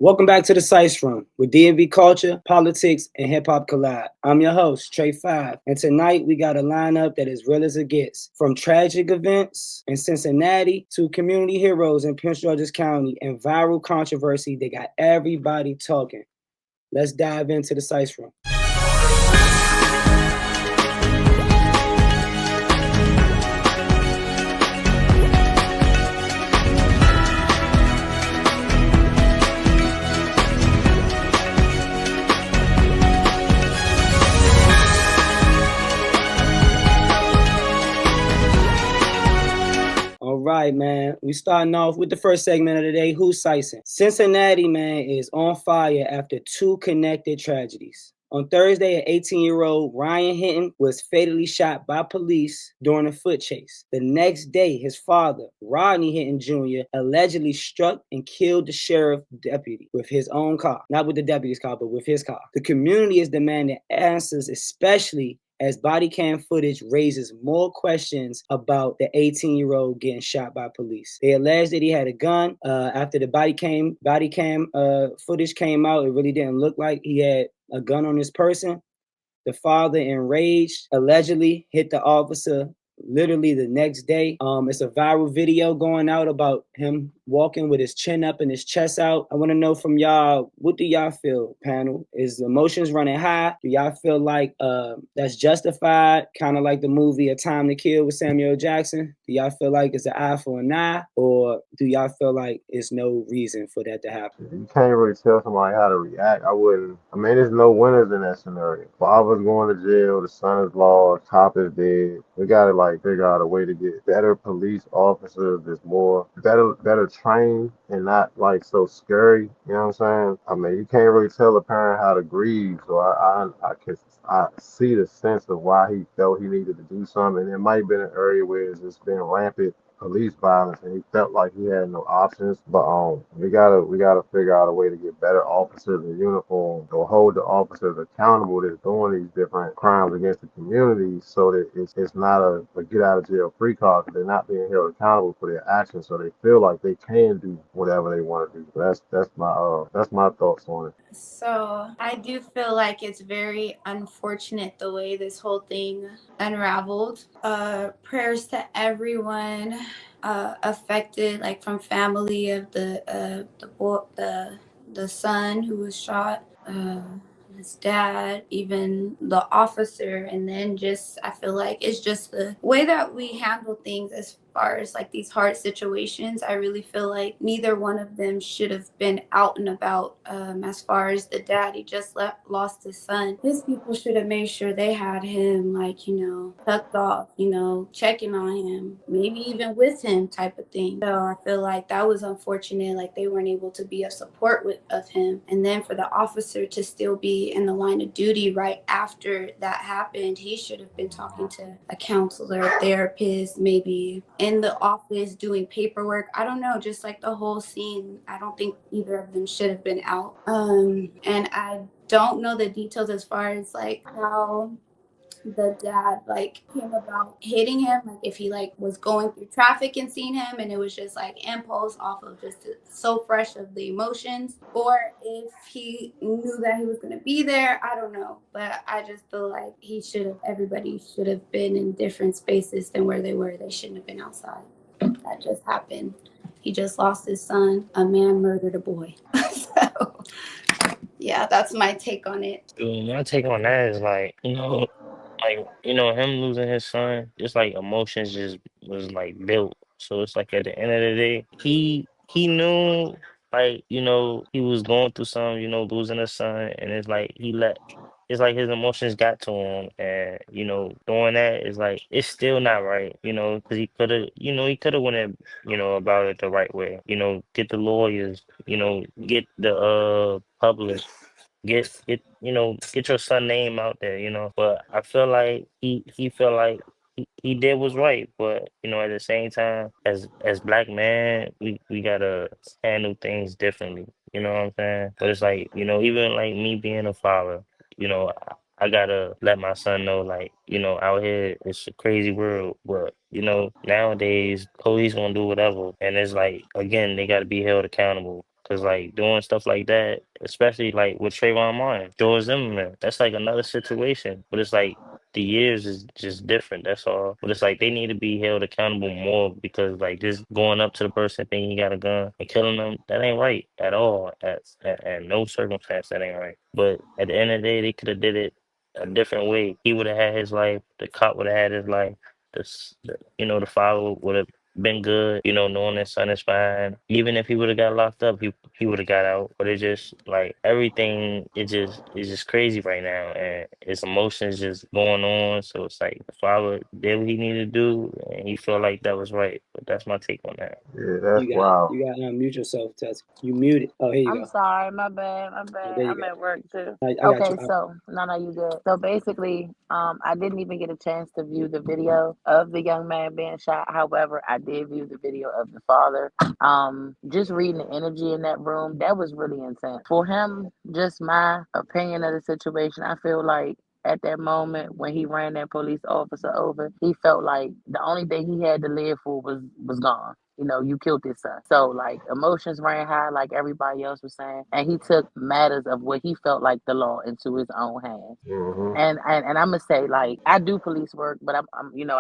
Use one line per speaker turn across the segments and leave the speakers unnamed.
Welcome back to the Sice Room, where D&B culture, politics, and hip-hop collide. I'm your host, Trey Five, and tonight we got a lineup that is real as it gets. From tragic events in Cincinnati to community heroes in Prince George's County and viral controversy, they got everybody talking. Let's dive into the Sice Room. All right, man. We starting off with the first segment of the day. Who's Sicing? Cincinnati, man, is on fire after two connected tragedies. On Thursday, an 18-year-old Ryan Hinton was fatally shot by police during a foot chase. The next day, his father, Rodney Hinton Jr., allegedly struck and killed the sheriff deputy with his own car. Not with the deputy's car, but with his car. The community is demanding answers, especially as body cam footage raises more questions about the 18-year-old getting shot by police. They allege that he had a gun. After the body cam footage came out, it really didn't look like he had a gun on his person. The father, enraged, allegedly hit the officer literally the next day. It's a viral video going out about him walking with his chin up and his chest out. I want to know from y'all, what do y'all feel, panel? Is the emotions running high? Do y'all feel like that's justified? Kind of like the movie A Time to Kill with Samuel Jackson? Do y'all feel like it's an eye for an eye? Or do y'all feel like it's no reason for that to happen?
You can't really tell somebody how to react. There's no winners in that scenario. Father's going to jail, the son is lost, cop is dead. We gotta figure out a way to get better police officers that's more better trained and not so scary. You know what I'm saying? You can't really tell a parent how to grieve. So I see the sense of why he felt he needed to do something. It might have been an area where it's just been rampant police violence and he felt like he had no options. But we gotta figure out a way to get better officers in uniform or hold the officers accountable that's doing these different crimes against the community, so that it's not a get out of jail free card, because they're not being held accountable for their actions, so they feel like they can do whatever they want to do. That's my thoughts on it.
So I do feel like it's very unfortunate the way this whole thing unraveled. Prayers to everyone affected, like from family of the son who was shot, his dad, even the officer, and then just I feel like it's just the way that we handle things as far as like these hard situations. I really feel like neither one of them should have been out and about. As far as the dad, he just lost his son. His people should have made sure they had him, tucked off, checking on him, maybe even with him type of thing. So I feel like that was unfortunate. Like they weren't able to be of support of him. And then for the officer to still be in the line of duty right after that happened, he should have been talking to a counselor, a therapist, maybe in the office doing paperwork. I don't know, just like the whole scene. I don't think either of them should have been out. And I don't know the details as far as like how the dad came about hitting him, like if he was going through traffic and seen him and it was just impulse off of just so fresh of the emotions, or if he knew that he was going to be there. I don't know, but I just feel like everybody should have been in different spaces than where they were. They shouldn't have been outside. That just happened. He just lost his son. A man murdered a boy. So yeah, that's my take on it.
My take on that is him losing his son, just like emotions just was built. So it's like at the end of the day, he knew he was going through some, losing a son, and it's like it's like his emotions got to him, and doing that is it's still not right, because he could have went about it the right way, get the lawyers, get the public, get your son name out there, But I feel like he felt like he did what's right, but at the same time, as black man, we gotta handle things differently. You know what I'm saying? But it's even like me being a father, I gotta let my son know, out here it's a crazy world, but nowadays police gonna do whatever, and it's again they gotta be held accountable. Cause like doing stuff like that, especially like with Trayvon Martin, George Zimmerman, that's like another situation. But it's like the years is just different. That's all. But it's like they need to be held accountable more because like just going up to the person thinking he got a gun and killing them, that ain't right at all. At no circumstance that ain't right. But at the end of the day, they could have did it a different way. He would have had his life. The cop would have had his life. The father would have been good, knowing his son is fine. Even if he would have got locked up, he would have got out. But it's just like everything it's just crazy right now and his emotions just going on. So it's like the father did what he needed to do and he felt like that was right. But that's my take on that.
Yeah, that's
You got
wild.
you got to unmute yourself, Tess. You muted. Oh, here you
I'm
go.
sorry, my bad, my
Yeah,
bad.
there you
I'm
go.
at work too.
I got you.
Okay, so no, you good. So basically, I didn't even get a chance to view the video of the young man being shot. However, I did view the video of the father. Just reading the energy in that room, that was really intense. For him, just my opinion of the situation, I feel like at that moment when he ran that police officer over, he felt like the only thing he had to live for was gone. You killed his son. So like emotions ran high, like everybody else was saying, and he took matters of what he felt like the law into his own hands.
Hmm.
And I'm gonna say, like, I do police work, but I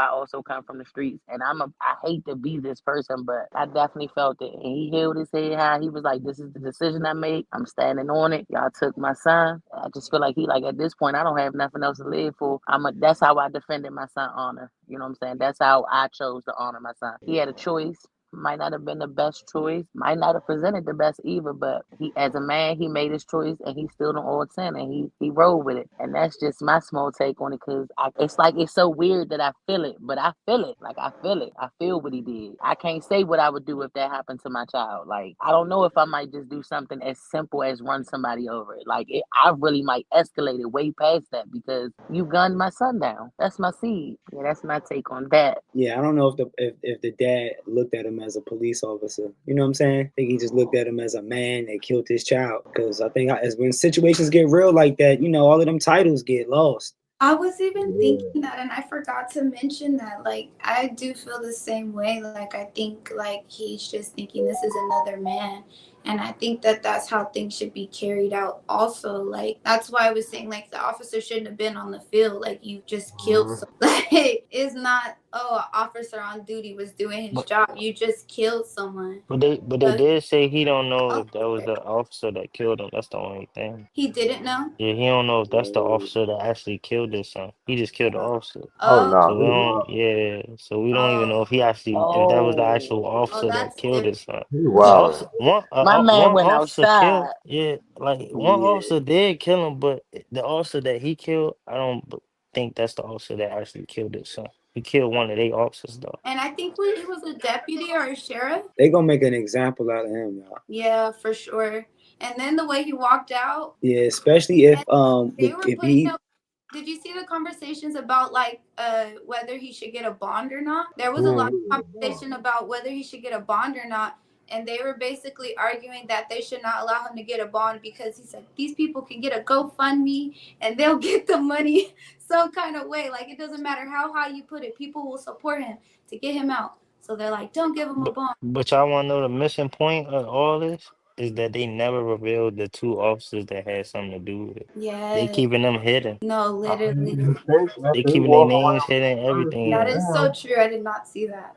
also come from the streets, and I hate to be this person, but I definitely felt it. And he held his head high. He was like, "This is the decision I made. I'm standing on it. Y'all took my son." I just feel like he like at this point, I don't have nothing else to live for. That's how I defended my son honor. You know what I'm saying? That's how I chose to honor my son. He had a choice. Might not have been the best choice, might not have presented the best either, but he, as a man, he made his choice and he still on all 10 and he rolled with it. And that's just my small take on it because it's like, it's so weird that I feel it, but I feel it. Like, I feel it. I feel what he did. I can't say what I would do if that happened to my child. Like, I don't know if I might just do something as simple as run somebody over. I really might escalate it way past that because you gunned my son down. That's my seed. Yeah, that's my take on that.
Yeah, I don't know if the dad looked at him as a police officer. You know what I'm saying? I think he just looked at him as a man that killed his child. Because I think as when situations get real like that, all of them titles get lost.
I was even
Yeah.
thinking that, and I forgot to mention that. Like, I do feel the same way. Like, I think, like, he's just thinking this is another man. And I think that that's how things should be carried out, also. Like, that's why I was saying, like, the officer shouldn't have been on the field. Like, you just killed
Hmm.
someone. Like, it's not, oh, an officer on duty was doing his
But
job. You just killed someone.
but they
So,
did say he don't know
oh,
if that was the officer that killed him. That's the only thing.
he didn't know?
Yeah, he don't know if that's the officer that actually killed his son. He just killed the officer.
Oh
Oh,
no,
So we
he
don't,
wild.
yeah. So we don't even
oh,
know if that was the actual
oh,
officer that
that's
killed
different.
his son.
He
Cause
Yeah.
wild.
also
My man
one
went
officer killed,
outside.
yeah, like one
Yeah.
officer did kill him, but the officer that he killed, I don't think that's the officer that actually killed his son. He killed one of their officers though.
And I think he was a deputy or a sheriff.
They gonna make an example out of him, y'all.
Yeah, for sure. And then the way he walked out,
Yeah, especially if
and they were
if
putting
he
up. Did you see the conversations about like whether he should get a bond or not? There was a lot
Hmm.
of conversation about whether he should get a bond or not. And they were basically arguing that they should not allow him to get a bond because he said these people can get a GoFundMe and they'll get the money some kind of way. Like, it doesn't matter how high you put it, people will support him to get him out. So they're like, don't give him a bond.
But y'all want to know the missing point of all this is that they never revealed the two officers that had something to do with it. They
Yeah.
keeping them hidden.
No,
I mean,
literally.
you think
They
after he
keeping their
walk
names
around
hidden,
with
everything.
30
That
Yeah.
is so
rounds,
true. I did not see that.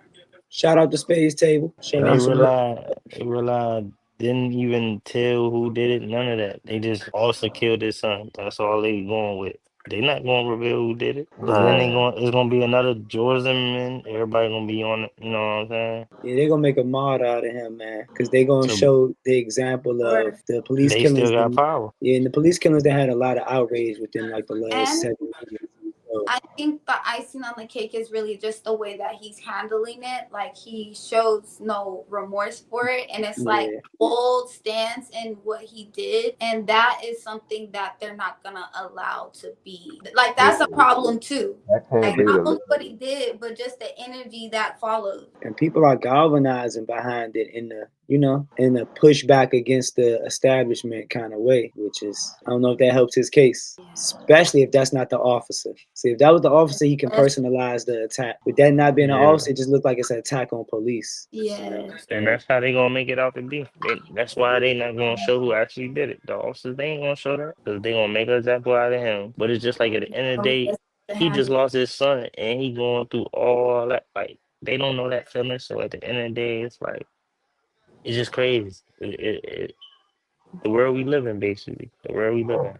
shout out to Space Table,
And
showing
they
us some.
didn't even tell who did it, none of that. They just also killed his son. That's all they going with. They not gonna reveal who did it. Cause then
man.
it's gonna be another George Zimmerman. Everybody gonna be on it, you know what I'm saying?
Yeah, they're gonna make a martyr out of him, man, because they're gonna
So
show the example of
Or
the police
they still
killings.
got power.
Yeah, and the police killings that had a lot of outrage within like the last
and
7 years. So,
I think the icing on the cake is really just the way that he's handling it. Like, he shows no remorse for it, and it's like
yeah,
bold stance in what he did, and that is something that they're not gonna allow to be. Like,
Yeah,
that's a problem too.
that can't
Like,
be
not
the
only what
level.
he did, but just the energy that followed.
and people are galvanizing behind it in you know, in a pushback against the establishment kind of way, which is, I don't know if that helps his case, especially if that's not the officer. See, if that was the officer, he can personalize the attack. With that not being an
Yeah.
officer, it just looked like it's an attack on police.
Yes.
And that's how they gonna make it out to be. That's why they not gonna show who actually did it. The officers, they ain't gonna show that because they gonna make an example out of him. But it's just like at the end of the day, he just lost his son and he going through all that. Like they don't know that feeling. So at the end of the day, it's like it's just crazy. The world we live in, basically, the world we live in.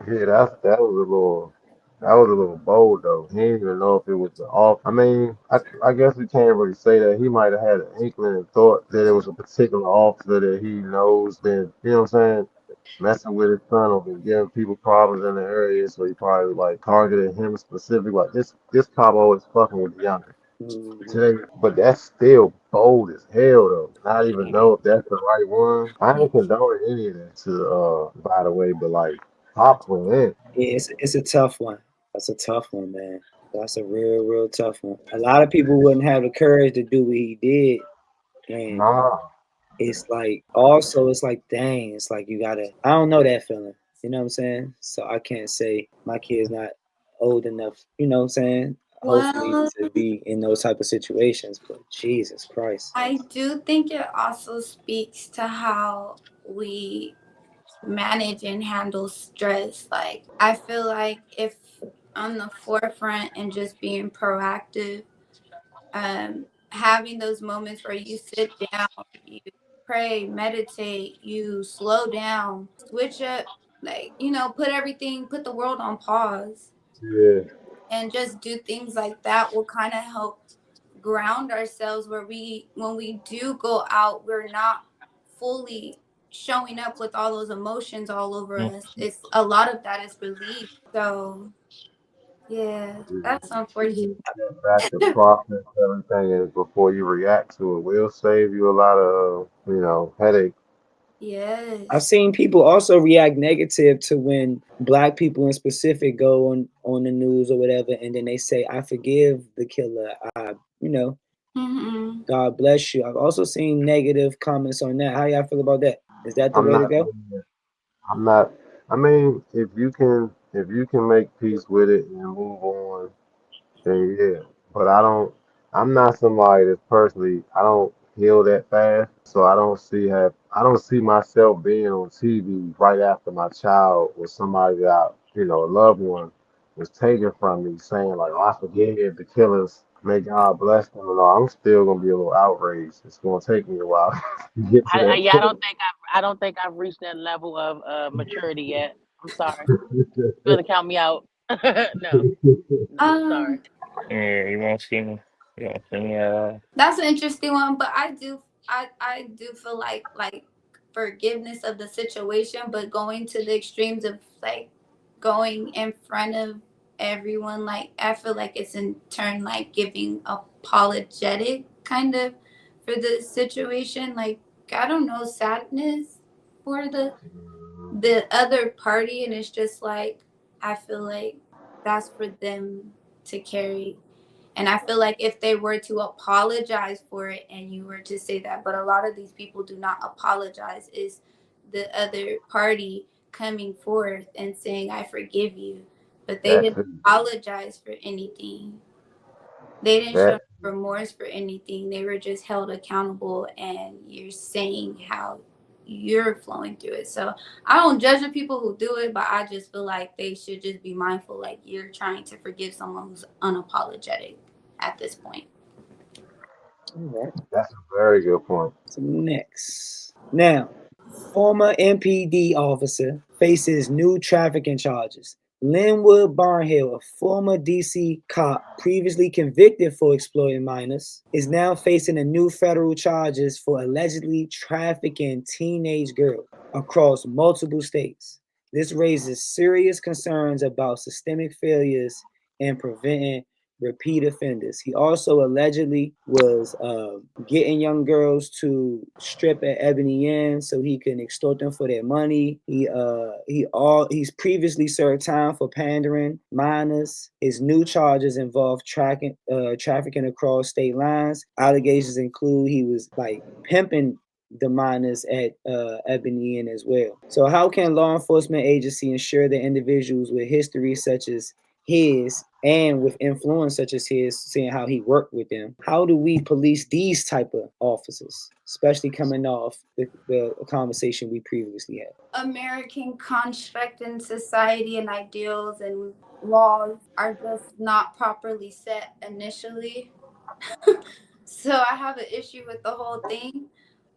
Yeah, that was a little bold though. He didn't even know if it was the off. I mean, I guess we can't really say that. He might have had an inkling and thought that it was a particular officer that he knows. Then you know what I'm saying? Messing with his son or been giving people problems in the area, so he probably like targeted him specific. Like this cop always fucking with the younger.
Mhm.
Today, but that's still bold as hell though. Not even know if that's the right one. I ain't condoning any of that to by the way, but like Pops went in.
Yeah, it's a tough one. That's a tough one, man. That's a real tough one. A lot of people wouldn't have the courage to do what he did, and
Nah,
it's like also it's like dang, it's like you gotta. I don't know that feeling. You know what I'm saying? So I can't say my kid's not old enough. You know what I'm saying? Hopefully
Well,
to be in those type of situations. But Jesus Christ.
I do think it also speaks to how we manage and handle stress. Like, I feel like if on the forefront and just being proactive, having those moments where you sit down, you pray, meditate, you slow down, switch up, like, put the world on pause
yeah,
and just do things like that will kind of help ground ourselves where when we do go out, we're not fully showing up with all those emotions all over
Mm.
us. It's a lot of that is released. So yeah,
yeah.
that's unfortunate.
Back to process everything and before you react to it will save you a lot of headache.
I've
Yes.
seen people also react negative to when black people in specific go on the news or whatever, and then they say, "I forgive the killer." You know,
Mm-hmm.
God bless you. I've also seen negative comments on that. How y'all feel about that? Is that the
I'm
way to
not.
go?
I'm not. I mean, if you can make peace with it and move on, then yeah. But I'm not somebody that's personally. I don't heal that fast, so I don't see myself being on TV right after my child or somebody that a loved one was taken from me, saying like, "Oh, I forgive the killers. May God bless them." And all. I'm still gonna be a little outraged. It's gonna take me a while to get to that
Yeah,
point.
I don't think I've reached that level of maturity yet. I'm sorry. You're gonna count me out. No, no, sorry.
Um,
Yeah, you won't see me. You won't see me at all.
that's an interesting one, but I do feel like forgiveness of the situation, but going to the extremes of like going in front of everyone, like I feel like it's in turn like giving apologetic kind of for the situation. Like, I don't know, sadness for the other party, and it's just like I feel like that's for them to carry. And I feel like if they were to apologize for it and you were to say that, but a lot of these people do not apologize, is the other party coming forth and saying, I forgive you. But they
That's
didn't
it.
apologize for anything. They didn't show
That
remorse for anything. They were just held accountable, and you're saying how you're flowing through it. So I don't judge the people who do it, but I just feel like they should just be mindful, like you're trying to forgive someone who's unapologetic at this point.
All right.
that's a very good point.
So next. Now, former MPD officer faces new trafficking charges. Linwood Barnhill, a former DC cop previously convicted for exploiting minors, is now facing a new federal charges for allegedly trafficking teenage girls across multiple states. This raises serious concerns about systemic failures in preventing repeat offenders. He also allegedly was getting young girls to strip at Ebony Inn so he can extort them for their money. He's previously served time for pandering minors. His new charges involve trafficking across state lines. Allegations include he was like pimping the minors at Ebony Inn as well. So how can law enforcement agency ensure that individuals with history such as his and with influence such as his, seeing how he worked with them, how do we police these type of officers, especially coming off the conversation we previously had?
American construct and society and ideals and laws are just not properly set initially. So I have an issue with the whole thing.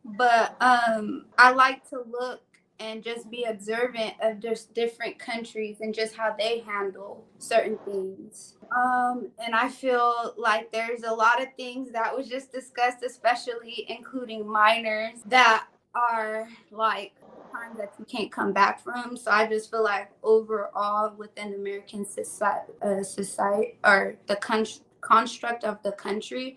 But I like to look and just be observant of just different countries and just how they handle certain things. And I feel like there's a lot of things that was just discussed, especially including minors, that are like crimes that you can't come back from. So I just feel like overall within American society or the construct of the country,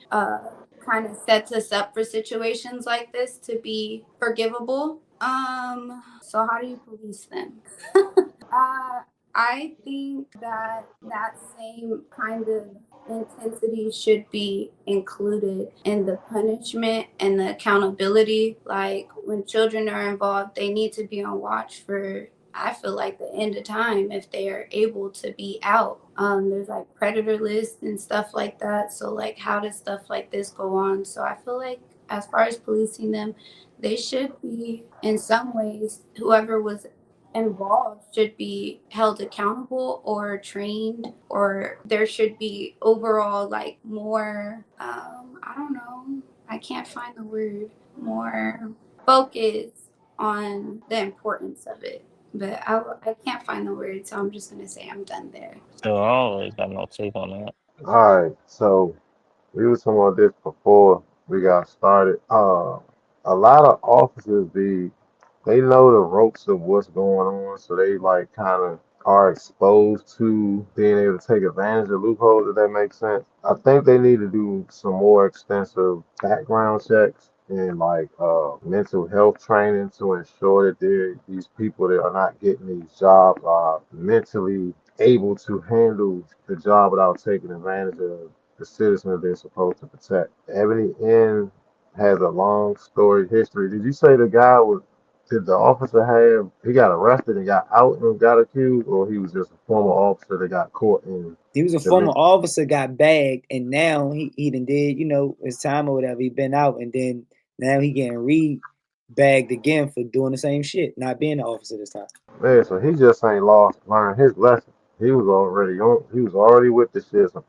kind of sets us up for situations like this to be forgivable. So how do you police them? I think that that same kind of intensity should be included in the punishment and the accountability. Like when children are involved, they need to be on watch for, I feel like, the end of time if they are able to be out. There's like predator lists and stuff like that. So like how does stuff like this go on? So I feel like as far as policing them, they should be in some ways, whoever was involved should be held accountable or trained, or there should be overall like more I don't know, I can't find the word, more focus on the importance of it, but I can't find the word, so I'm just gonna say I'm done there.
So I don't really got no take on that.
All right, so we were talking about this before we got started. A lot of officers they know the ropes of what's going on, so they like kind of are exposed to being able to take advantage of loopholes, if that makes sense. I think they need to do some more extensive background checks and like mental health training to ensure that these people that are not getting these jobs are mentally able to handle the job without taking advantage of the citizens they're supposed to protect. Ebony Inn has a long storied history. Did you say the guy was? Did the officer have? He got arrested and got out and got accused, or he was just a former officer that got caught in
He was a
the?
former officer, got bagged, and now he done did, his time or whatever. He been out, and then now he getting bagged again for doing the same shit, not being an officer this time.
Man, so he just ain't learned his lesson. He was already on. He was already with the shit. So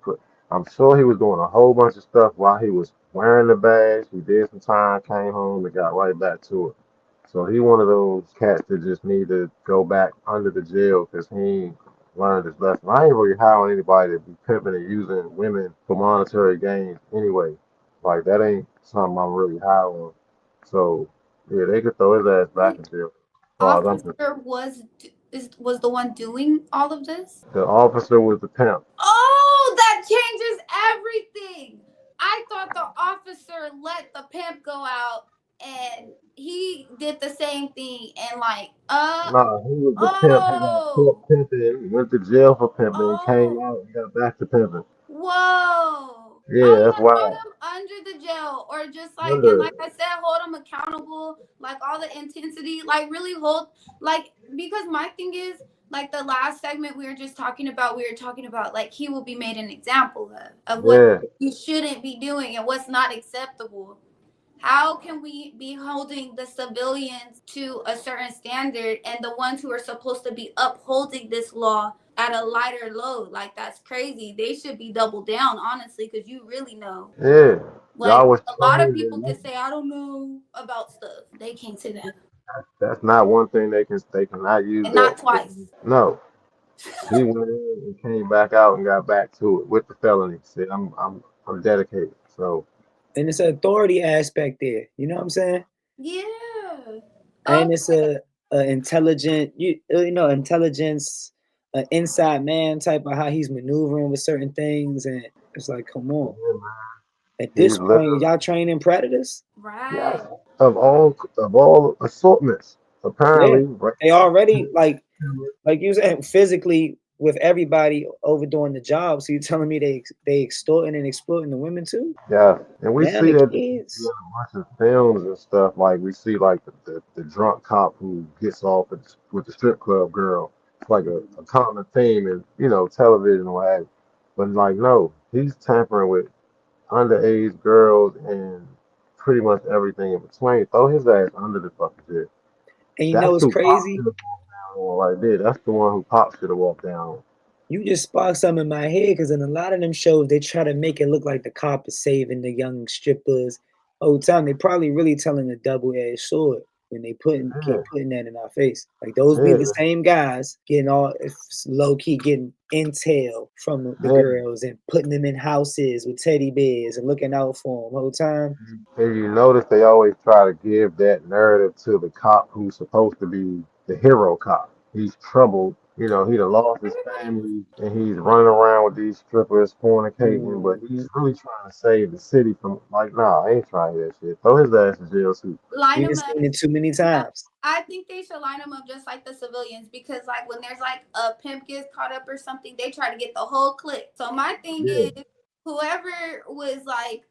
I'm sure he was doing a whole bunch of stuff while he was wearing the badge. He did some time, came home, and got right back to it. So he one of those cats that just need to go back under the jail because he ain't learned his lesson. I ain't really hiring anybody to be pimping and using women for monetary gains anyway. Like that ain't something I'm really high on. So yeah, they could throw his ass back in jail. As far as I'm concerned.
Officer was the one doing all of this?
The officer was the pimp.
Oh, that changes everything. I thought the officer let the pimp go out and he did the same thing and like
Nah, he was the pimp. He got
oh
caught pimping, went to jail for pimping, and came
oh
out and got back to pimping.
whoa. I
Yeah,
was
that's
like, throw
why.
him under the jail or just like, and
Under.
like I said, hold him accountable, like all the intensity, like really hold, like, because my thing is, like the last segment we were talking about like he will be made an example of what
Yeah,
you shouldn't be doing and what's not acceptable. How can we be holding the civilians to a certain standard and the ones who are supposed to be upholding this law at a lighter load? Like that's crazy. They should be doubled down, honestly, because you really know.
yeah. Y'all
Like
was
a lot of
trained
people
in
can say, I don't know about stuff. They can't say that.
that's not one thing they cannot use
And
that.
not twice.
No, he went in and came back out and got back to it with the felony. Said I'm dedicated. So
And it's an authority aspect there. You know what I'm saying?
Yeah.
And it's
Okay.
a intelligent, intelligence, an inside man type of how he's maneuvering with certain things, and It's like, come on.
Yeah, man.
At
He's
this point,
literally,
y'all training predators?
Right.
yes, of all assortments.
Yeah.
Apparently, right.
They already like you said, physically with everybody overdoing the job. So you telling me they extorting and exploiting the women too?
Yeah, and we
Now
see
the
that in
kids.
a bunch of films and stuff. Like we see like the drunk cop who gets off with the strip club girl. It's like a common theme in television or what have you. But like no, he's tampering with underage girls and pretty much everything in between. Throw his ass under the fucking jail.
And you know
That's
what's
who Pop
crazy?
should have walked down on right there. That's the one who Pop should have walked down on.
You just sparked something in my head because in a lot of them shows they try to make it look like the cop is saving the young strippers. Whole time they probably really telling a double-edged sword when they
Yeah,
keep putting that in our face. Like those be
yeah,
the same guys getting all low key getting intel from the
yeah.
girls and putting them in houses with teddy bears and looking out for them whole time.
If you notice, they always try to give that narrative to the cop who's supposed to be the hero cop. He's troubled. He done lost his family and he's running around with these strippers fornicating, but
Mm.
he's really trying to save the city from, like, nah, I ain't trying that shit. Throw his ass in jail, too.
Line
We
them
just
up.
seen it too many
Yeah,
times.
I think they should line them up just like the civilians because, like, when there's like a pimp gets caught up or something, they try to get the whole clique. So my thing
Yeah,
is, whoever was like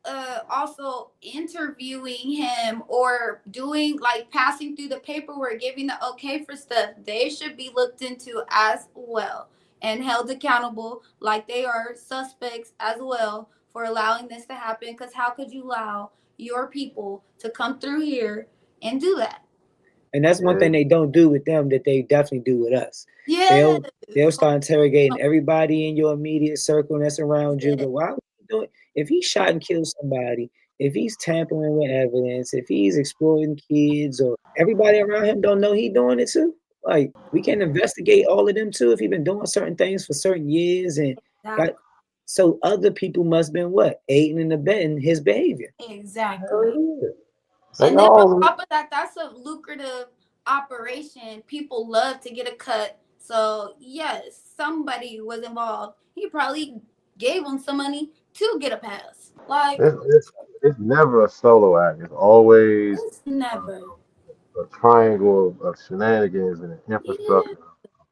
also interviewing him or doing like passing through the paperwork, giving the okay for stuff, they should be looked into as well and held accountable, like they are suspects as well for allowing this to happen. Because how could you allow your people to come through here and do that?
And that's one
yeah,
thing they don't do with them that they definitely do with us.
Yes.
They'll start interrogating everybody in your immediate circle that's around you.
Yes.
But why would you do it? If he shot and killed somebody, if he's tampering with evidence, if he's exploiting kids, or everybody around him don't know he doing it too. Like we can investigate all of them too if he been doing certain things for certain years and got.
Exactly.
So other people must have been what aiding and abetting his behavior.
Exactly.
hell yeah. They
And then on
all,
top of that, that's a lucrative operation. People love to get a cut. So yes, somebody was involved. He probably gave them some money to get a pass. Like
it's never a solo act. It's always
it's never.
a triangle of shenanigans and an
Yeah.
infrastructure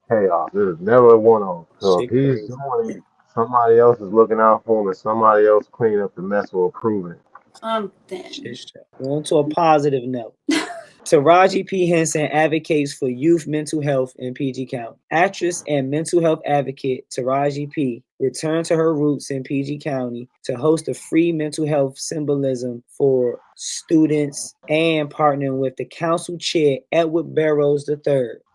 chaos. There's never one on. So if
Shit
he's
crazy.
doing it, somebody else is looking out for him, and somebody else clean up the mess or approving it.
Something.
Shit. On to a positive note. Taraji P. Henson advocates for youth mental health in PG County. Actress and mental health advocate Taraji P. returned to her roots in PG County to host a free mental health symbolism for students and partnering with the council chair Edward Barrows III.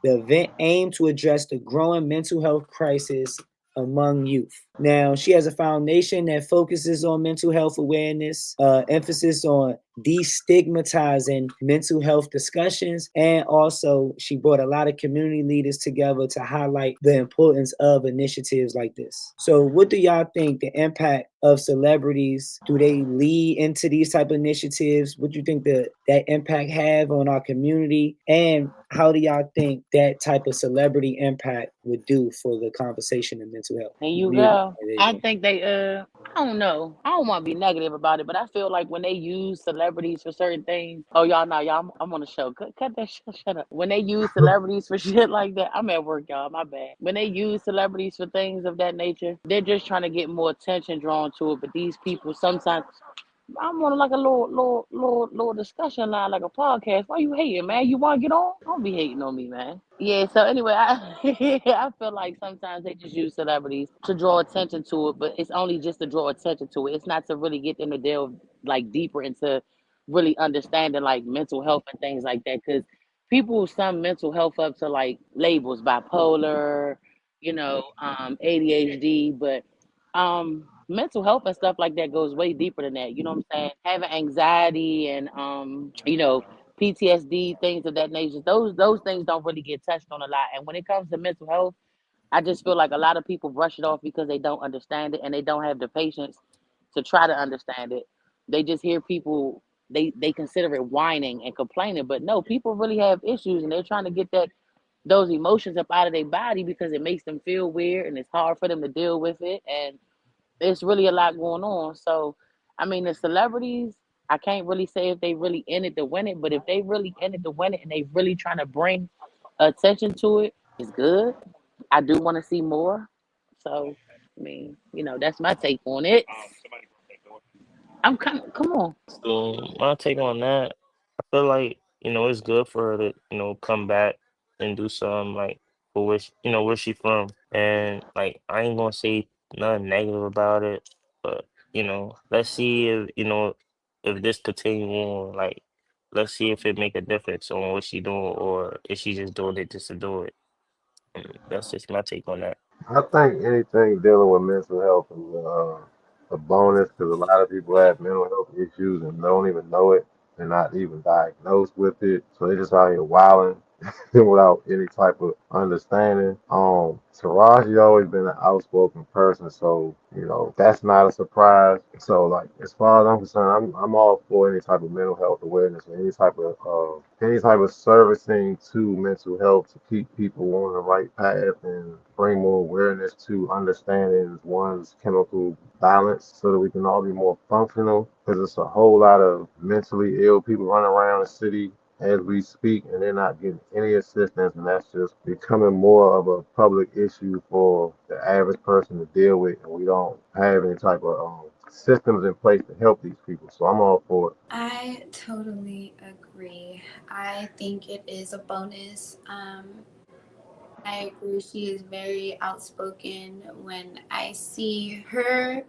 The event aimed to address the growing mental health crisis among youth. Now, she has a foundation that focuses on mental health awareness, emphasis on destigmatizing mental health discussions, and also she brought a lot of community leaders together to highlight the importance of initiatives like this. So, what do y'all think the impact of celebrities? Do they lead into these type of initiatives? What do you think that impact have on our community? And how do y'all think that type of celebrity impact would do for the conversation in mental health?
And you
Music.
go. I think they I don't know. I don't want to be negative about it, but I feel like when they use celebrities for certain things, oh y'all know y'all I'm on the show. Cut that shit, shut up. When they use celebrities for shit like that, I'm at work, y'all. My bad. When they use celebrities for things of that nature, they're just trying to get more attention drawn to it. But these people sometimes I'm on like a little discussion line, like a podcast. Why you hating, man? You want to get on? Don't be hating on me, man. Yeah. So anyway, I I feel like sometimes they just use celebrities to draw attention to it, but it's only just to draw attention to it. It's not to really get them to delve like deeper into really understanding like mental health and things like that. Because people sum mental health up to like labels, bipolar, ADHD, but mental health and stuff like that goes way deeper than that. You know what I'm saying? Having anxiety and PTSD, things of that nature. Those things don't really get touched on a lot. And when it comes to mental health, I just feel like a lot of people brush it off because they don't understand it and they don't have the patience to try to understand it. They just hear people they consider it whining and complaining, but no, people really have issues and they're trying to get those emotions up out of their body because it makes them feel weird and it's hard for them to deal with it. And it's really a lot going on. So, I mean, the celebrities, I can't really say if they really in it to win it, but if they really in it to win it and they really trying to bring attention to it, it's good. I do want to see more. So, I mean, that's my take on it. I'm kind of, come on.
So my take on that, I feel like, it's good for her to, come back and do something like for which, where she from. And like I ain't gonna say nothing negative about it, but let's see if, if this continue on, like let's see if it make a difference on what she doing or if she just doing it just to do it. That's just my take on that.
I think anything dealing with mental health is a bonus because a lot of people have mental health issues and don't even know it. They're not even diagnosed with it, so they're just out here wilding without any type of understanding. Taraji always been an outspoken person, so that's not a surprise. So like as far as I'm concerned, I'm all for any type of mental health awareness or any type of servicing to mental health to keep people on the right path and bring more awareness to understanding one's chemical balance so that we can all be more functional. Because it's a whole lot of mentally ill people running around the city as we speak, and they're not getting any assistance, and that's just becoming more of a public issue for the average person to deal with, and we don't have any type of systems in place to help these people. So I'm all for it.
I totally agree. I think it is a bonus. I agree. She is very outspoken. When I see her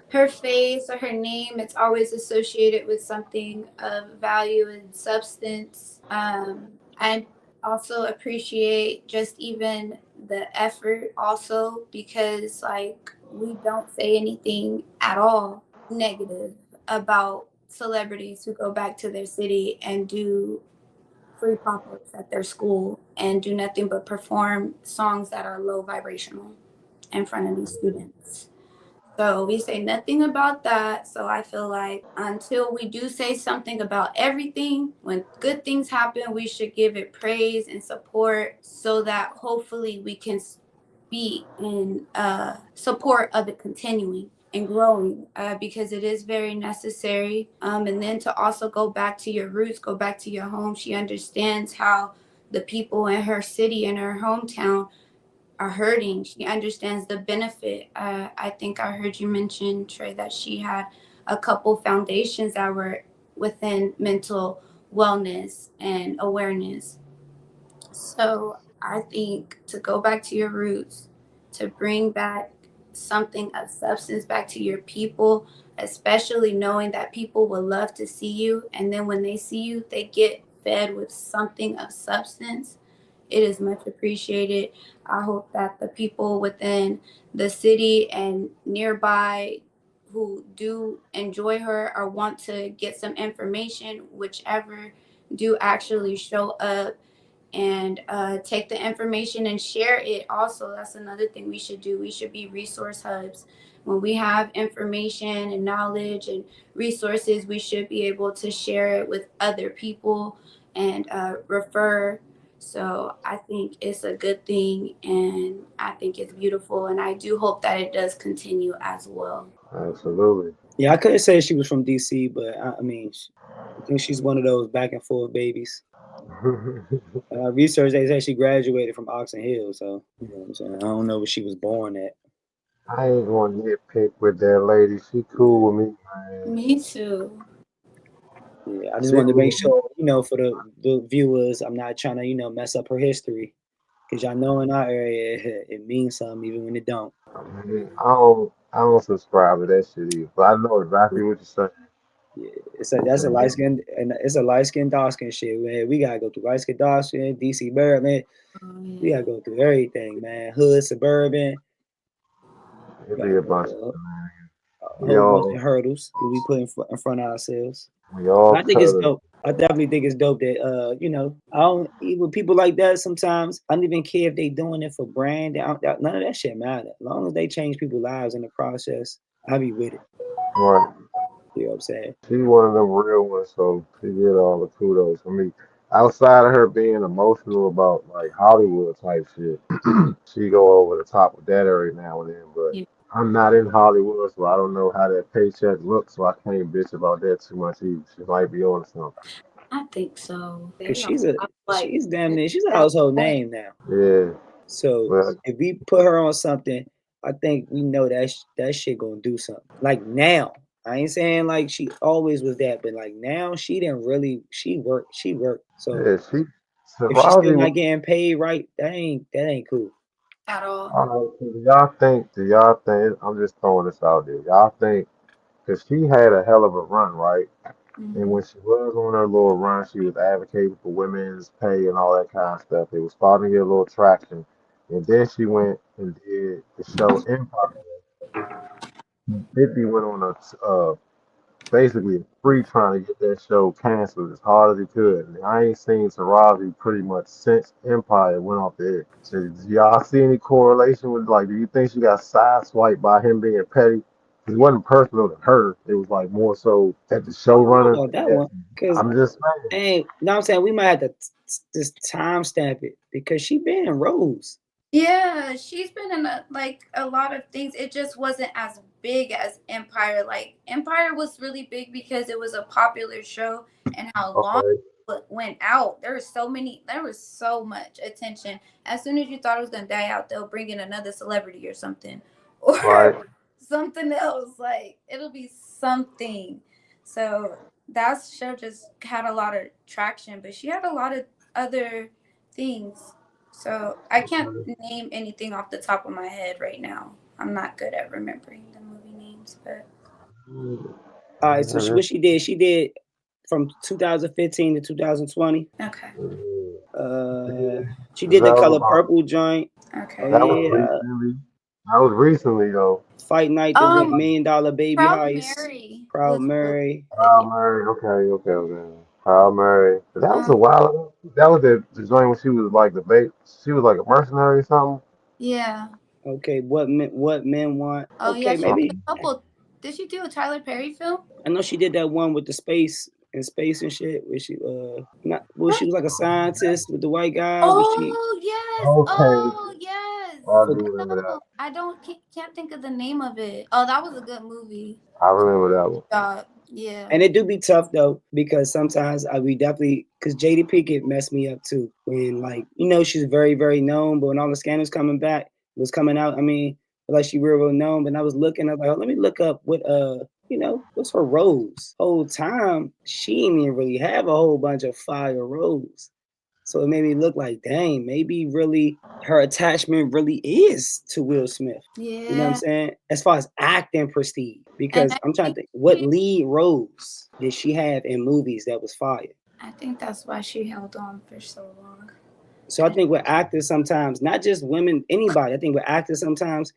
her face or her name, it's always associated with something of value and substance. I also appreciate just even the effort, also, because, like, we don't say anything at all negative about celebrities who go back to their city and do free pop-ups at their school and do nothing but perform songs that are low vibrational in front of these students. So we say nothing about that. So I feel like until we do say something about everything, when good things happen, we should give it praise and support so that hopefully we can be in support of it continuing and growing, because it is very necessary. And then to also go back to your roots, go back to your home. She understands how the people in her city, in her hometown, are hurting. She understands the benefit. I think I heard you mention, Trey, that she had a couple foundations that were within mental wellness and awareness. So I think to go back to your roots, to bring back something of substance back to your people, especially knowing that people will love to see you. And then when they see you, they get fed with something of substance. It is much appreciated. I hope that the people within the city and nearby who do enjoy her or want to get some information, whichever, do actually show up and take the information and share it. Also, that's another thing we should do. We should be resource hubs. When we have information and knowledge and resources, we should be able to share it with other people and refer. So I think it's a good thing, and I think it's beautiful, and I do hope that it does continue as well.
Absolutely.
Yeah, I couldn't say she was from DC, but I mean, I think she's one of those back and forth babies. Research, they say she graduated from Oxon Hill, so you know what I'm saying. I don't know where she was born at.
I ain't going to nitpick with that lady. She
Yeah,
cool with me, man.
Me too.
yeah. I just
Big
wanted to make
whoop.
sure, for the viewers, I'm not trying to, mess up her history, because y'all know in our area it means something even when it don't.
I don't subscribe to that shit either. But I know exactly what you're saying.
Yeah, that's a light skin, and it's a light skin, dark skin shit. Man, we gotta go through light skin, dark skin, DC, Maryland.
Oh,
We gotta
yeah.
go through everything, man. Hood, suburban.
It'd
We
be
gotta
a
go
bunch of
through a
we
whole bunch
all
of hurdles that we put in front of ourselves.
we all
I think it's
cousins.
dope. I definitely think it's dope that I don't even people like that sometimes. I don't even care if they doing it for brand. None of that shit matter. As long as they change people's lives in the process, I'll be with it.
Right.
You know what I'm saying?
She one of them real ones, so she get all the kudos for me. Outside of her being emotional about like Hollywood type shit, she go over the top with that every now and then. But
Yeah.
I'm not in Hollywood, so I don't know how that paycheck looks, so I can't bitch about that too much either. She might be on something.
I think so.
Cause
They are
she's a
like
she's damn near she's a
that
household
point.
name now.
Yeah,
So
well,
if we put her on something, I think we know that that shit gonna do something. Like now, I ain't saying like she always was that, but like now she didn't really she worked. So
yeah,
if she's still
Taraji was.
not getting paid right, that ain't cool.
At all.
I don't know, do y'all think, I'm just throwing this out there, y'all think, because she had a hell of a run, right? And
Hmm.
when she was on her little run, she was advocating for women's pay and all that kind of stuff. It was starting to get a little traction. And then she went and did the show Empire. 50 went on basically free trying to get that show canceled as hard as he could. And I ain't seen Taraji pretty much since Empire went off the air. So, do y'all see any correlation with, like, do you think she got sideswiped by him being petty? It wasn't personal to her. It was like more so at the
I don't know
showrunner.
about that
Yes.
one. Cause
I'm just saying.
no, I'm saying we might have to just time stamp it because she been in roles.
Yeah, she's been in a lot of things. It just wasn't as big as Empire. Like Empire was really big because it was a popular show and how long
Okay.
it went out. There was so much attention. As soon as you thought it was gonna die out, they'll bring in another celebrity or something.
Right.
Or something else. Like it'll be something. So that show just had a lot of traction, but she had a lot of other things. So I can't name anything off the top of my head right now. I'm not good at remembering the movie names, but
All right, so what she did from 2015 to 2020.
okay.
Uh, she
That
did the
was
Color
about,
Purple joint. Oh
Okay.
that was
yeah,
recently. That was recently though.
Fight Night, the
Um
$1 million baby
Proud
heist.
Mary
Proud
was really
Mary.
good.
Kyle
Yeah.
Murray. Okay, okay, okay. Kyle Murray. That was
Um
a while ago. That was the joint when she was like the bait. She was like a mercenary or something.
yeah.
Okay, what men want.
Oh yeah,
Okay,
she did
maybe.
a couple. Did she do a Tyler Perry film?
I know she did that one with the space and shit. Where she not well, she
What?
was like a scientist with the white guy, but she
Oh yes.
Okay,
Oh yes.
I
for,
do
I
remember that.
know. I don't can't think of the name of it. Oh, that was a good movie.
I remember that one.
Yeah.
and it do be tough though because sometimes I we definitely because JD Pinkett messed me up too when like she's very very known, but when all the scandals was coming out, I mean like she real known, but I was looking up like let me look up what what's her roles. Whole time she didn't even really have a whole bunch of fire roles. So it made me look like, dang, maybe really her attachment really is to Will Smith. You know what I'm
Yeah.
saying? As far as acting prestige,
And
because I'm trying to think, what lead roles did she have in movies that was fire?
I think that's why she held on for so long.
So I
'Cause
think with actors sometimes, not just women, anybody. I think with actors sometimes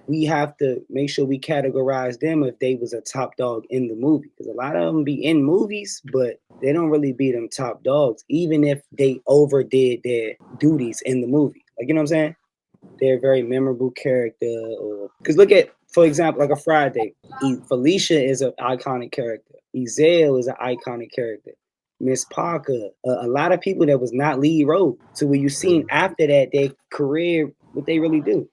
we have to make sure we categorize them if they was a top dog in the movie because a lot of them be in movies but they don't really be them top dogs even if they overdid their duties in the movie, like, you know what I'm saying, they're a very memorable character. Or because look at, for example, like a Friday, Felicia is an iconic character, Ezell is an iconic character, Miss Parker, a lot of people that was not lead role to where you seen after that their career what they really do.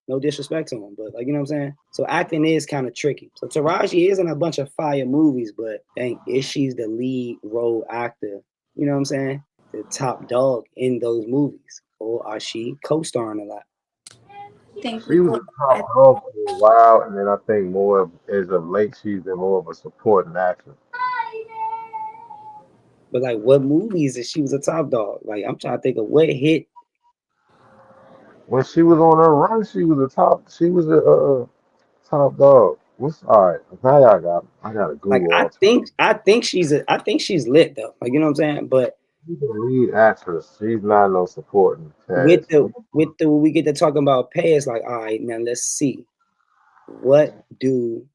No disrespect to them, but like, you know what I'm saying. So acting is kind of tricky. So Taraji is in a bunch of fire movies, but dang, is she's the lead role actor? You know what I'm saying? The top dog in those movies, or are she co-starring a lot?
I think we
She was
go.
a top dog for a while, and then I think more as of late, she's been more of a supporting actor.
But like, what movies is she was a top dog? Like, I'm trying to think of what hit.
When she was on her run, she was a top. She was a top dog. What's all right? Now I got to
Like,
Google
I
all time.
think I think I think she's lit though. Like, you know what I'm saying. But
She's the lead actress. She's not no supporting
with
cast.
the when we get to talking about pay, it's like, all right, now let's see what do.